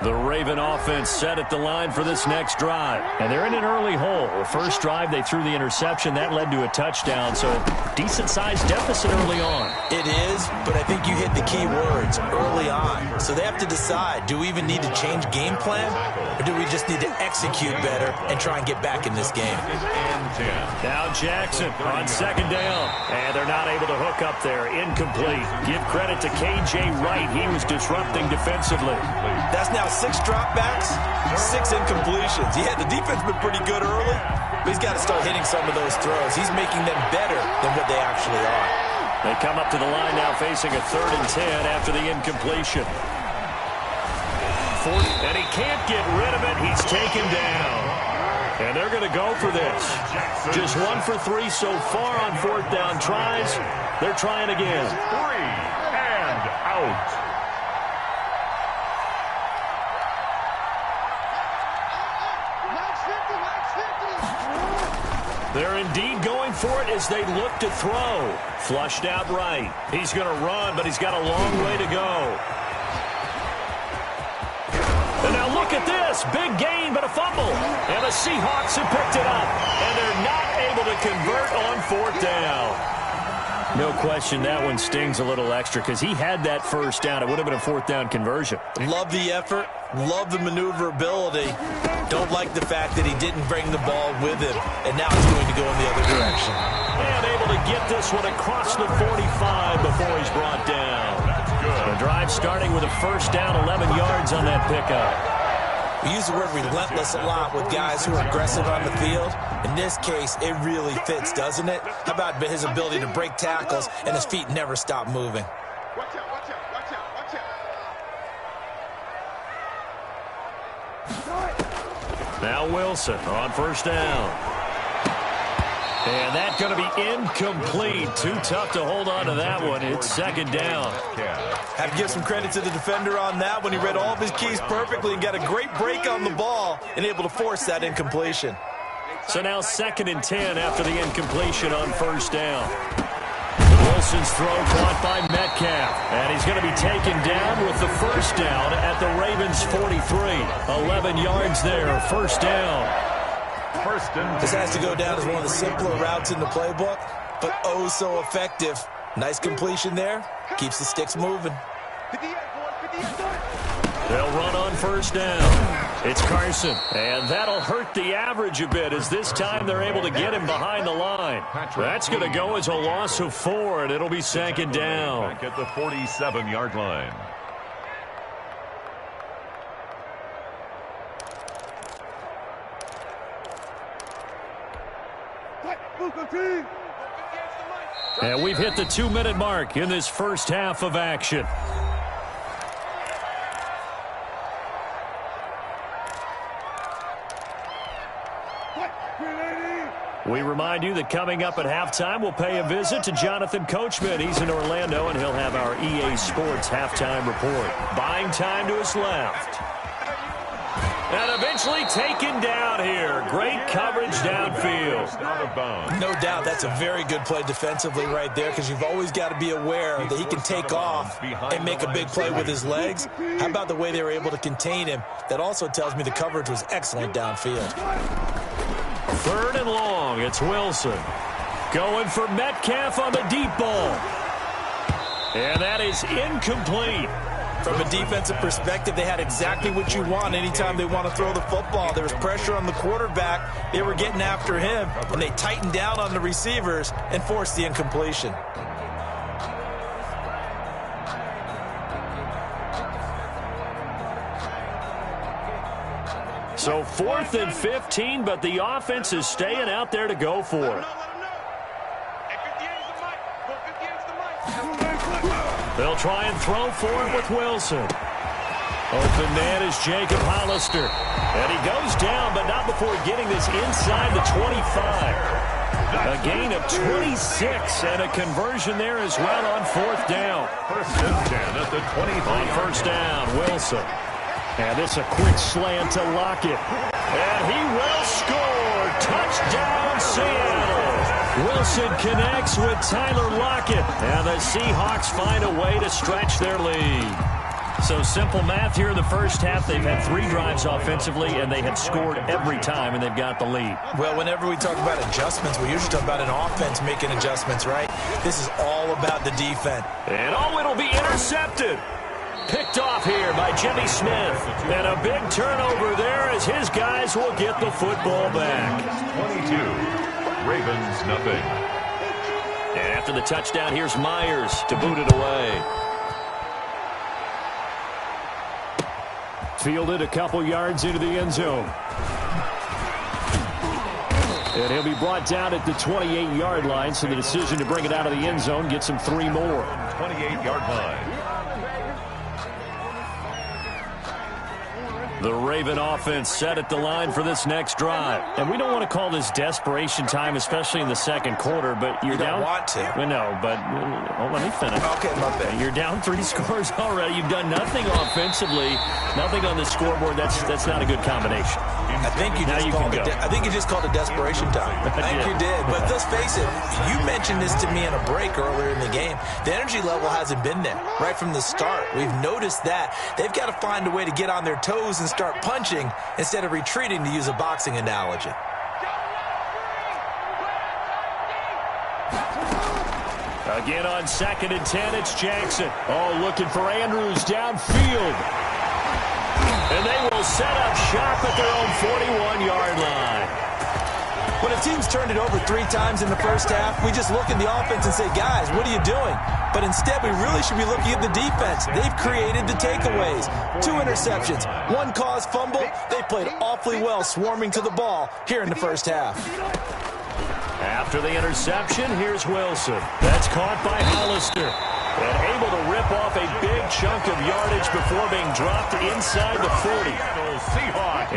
Speaker 10: The Raven offense set at the line for this next drive. And they're in an early hole. The first drive, they threw the interception. That led to a touchdown. So decent-sized deficit early on.
Speaker 2: It is, but I think you hit the key words, early on. So they have to decide, do we even need to change game plan? Or do we just need to execute better and try and get back in this game?
Speaker 10: Now Jackson on second down. And they're not able to hook up there. Incomplete. Give credit to K.J. Wright. He was disrupting defensively.
Speaker 2: That's now 6 dropbacks, 6 incompletions. Yeah, the defense has been pretty good early, but he's got to start hitting some of those throws. He's making them better than what they actually are.
Speaker 10: They come up to the line now facing a 3rd and 10 after the incompletion. And he can't get rid of it. He's taken down. And they're going to go for this. Just 1 for 3 so far on 4th down tries. They're trying again.
Speaker 3: 3 and out.
Speaker 10: They're indeed going for it as they look to throw. Flushed out right. He's going to run, but he's got a long way to go. And now look at this. Big gain, but a fumble. And the Seahawks have picked it up. And they're not able to convert on 4th down. No question that one stings a little extra because he had that first down. It would have been a 4th down conversion.
Speaker 2: Love the effort. Love the maneuverability. Don't like the fact that he didn't bring the ball with him, and now he's going to go in the other direction.
Speaker 10: And able to get this one across the 45 before he's brought down. The drive starting with a first down, 11 yards on that pickup.
Speaker 2: We use the word relentless a lot with guys who are aggressive on the field. In this case, it really fits, doesn't it? How about his ability to break tackles and his feet never stop moving?
Speaker 16: Watch out, watch out, watch out, watch out.
Speaker 10: Now Wilson on first down. And that's going to be incomplete. Too tough to hold on to that one. It's second down.
Speaker 2: Have to give some credit to the defender on that when he read all of his keys perfectly and got a great break on the ball and able to force that incompletion.
Speaker 10: So now 2nd and 10 after the incompletion on first down. Wilson's throw caught by Metcalf. And he's going to be taken down with the first down at the Ravens' 43. 11 yards there, first down.
Speaker 2: This has to go down as one of the simpler routes in the playbook, but oh so effective. Nice completion there. Keeps the sticks moving.
Speaker 10: They'll run on first down. It's Carson, and that'll hurt the average a bit as this time they're able to get him behind the line. That's going to go as a loss of 4, and it'll be second down.
Speaker 3: Back at the 47-yard line.
Speaker 10: And we've hit the 2-minute mark in this first half of action. We remind you that coming up at halftime, we'll pay a visit to Jonathan Coachman. He's in Orlando, and he'll have our EA Sports halftime report. Buying time to his left. And eventually taken down here. Great coverage downfield.
Speaker 2: No doubt that's a very good play defensively right there, because you've always got to be aware that he can take off and make a big play with his legs. How about the way they were able to contain him? That also tells me the coverage was excellent downfield.
Speaker 10: 3rd and long. It's Wilson. Going for Metcalf on the deep ball. And that is incomplete.
Speaker 2: From a defensive perspective, they had exactly what you want anytime they want to throw the football. There was pressure on the quarterback. They were getting after him, and they tightened down on the receivers and forced the incompletion.
Speaker 10: So 4th and 15, but the offense is staying out there to go for it. They'll try and throw for it with Wilson. Open man is Jacob Hollister. And he goes down, but not before getting this inside the 25. A gain of 26 and a conversion there as well on 4th down.
Speaker 3: First and 10 at the 25.
Speaker 10: On first down, Wilson. And this a quick slant to Lockett. And he will score. Touchdown, Seattle. Wilson connects with Tyler Lockett. And the Seahawks find a way to stretch their lead. So simple math here in the first half. They've had 3 drives offensively, and they have scored every time, and they've got the lead.
Speaker 2: Well, whenever we talk about adjustments, we usually talk about an offense making adjustments, right? This is all about the defense.
Speaker 10: And it'll be intercepted. Picked off here by Jimmy Smith. And a big turnover there as his guys will get the football back.
Speaker 3: 22. Ravens, nothing.
Speaker 10: And after the touchdown, here's Myers to boot it away. Fielded a couple yards into the end zone. And he'll be brought down at the 28-yard line, so the decision to bring it out of the end zone gets him 3 more.
Speaker 3: 28-yard line.
Speaker 10: The Raven offense set at the line for this next drive. And we don't want to call this desperation time, especially in the second quarter, but you're down.
Speaker 2: You don't want to.
Speaker 10: No, but let me finish.
Speaker 2: Okay, my bad.
Speaker 10: You're down 3 scores already. You've done nothing offensively, nothing on the scoreboard. That's not a good combination.
Speaker 2: I think you just called it desperation time. I think you did. But let's face it, you mentioned this to me in a break earlier in the game. The energy level hasn't been there right from the start. We've noticed that. They've got to find a way to get on their toes and start punching instead of retreating, to use a boxing analogy.
Speaker 10: Again on 2nd and 10, it's Jackson. Oh, looking for Andrews downfield. And they will set up shop at their own 41-yard line.
Speaker 2: When a team's turned it over 3 times in the first half, we just look at the offense and say, guys, what are you doing? But instead, we really should be looking at the defense. They've created the takeaways. 2 interceptions, 1 caused fumble. They played awfully well swarming to the ball here in the first half.
Speaker 10: After the interception, here's Wilson. That's caught by Hollister. And able to rip off a big chunk of yardage before being dropped inside the 40.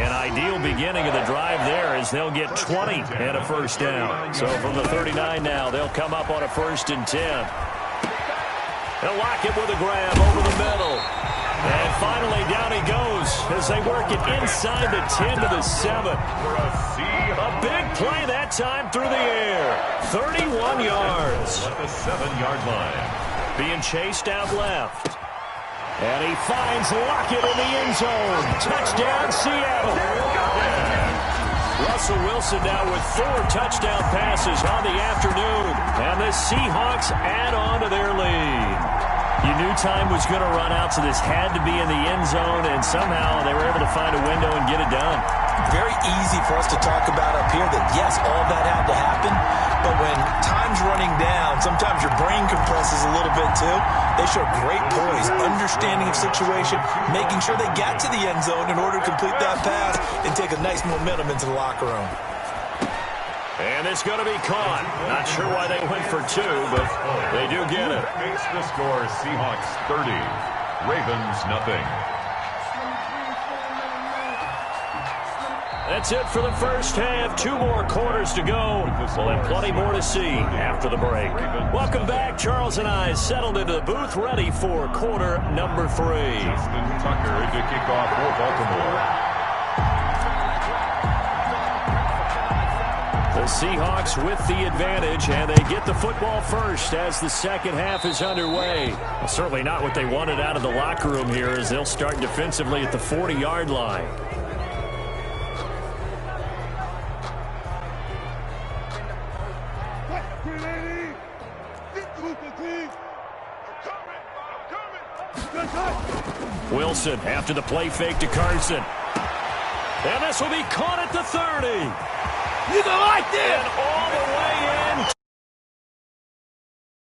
Speaker 10: An ideal beginning of the drive there as they'll get 20 and a first down. So from the 39 now, they'll come up on a 1st and 10. They'll lock it with a grab over the middle. And finally, down he goes as they work it inside the 10 to the 7. A big play that time through the air. 31 yards.
Speaker 3: the 7-yard line.
Speaker 10: Being chased out left. And he finds Lockett in the end zone. Touchdown, Seattle. Russell Wilson now with 4 touchdown passes on the afternoon. And the Seahawks add on to their lead. You knew time was going to run out, so this had to be in the end zone, and somehow they were able to find a window and get it done.
Speaker 2: Very easy for us to talk about up here that, yes, all that had to happen, but when time's running down, sometimes your brain compresses a little bit too. They show great poise, understanding of situation, making sure they got to the end zone in order to complete that pass and take a nice momentum into the locker room.
Speaker 10: And it's going to be caught. Not sure why they went for 2, but they do get it.
Speaker 3: Makes the score Seahawks 30, Ravens nothing.
Speaker 10: That's it for the first half. 2 more quarters to go. We'll have plenty more to see after the break. Welcome back. Charles and I settled into the booth, ready for quarter number 3.
Speaker 3: Justin Tucker to kick off for Baltimore.
Speaker 10: The Seahawks with the advantage, and they get the football first as the second half is underway. Well, certainly not what they wanted out of the locker room here, as they'll start defensively at the 40-yard line. Wilson after the play fake to Carson. And this will be caught at the 30.
Speaker 18: You don't like this!
Speaker 10: And all the way in.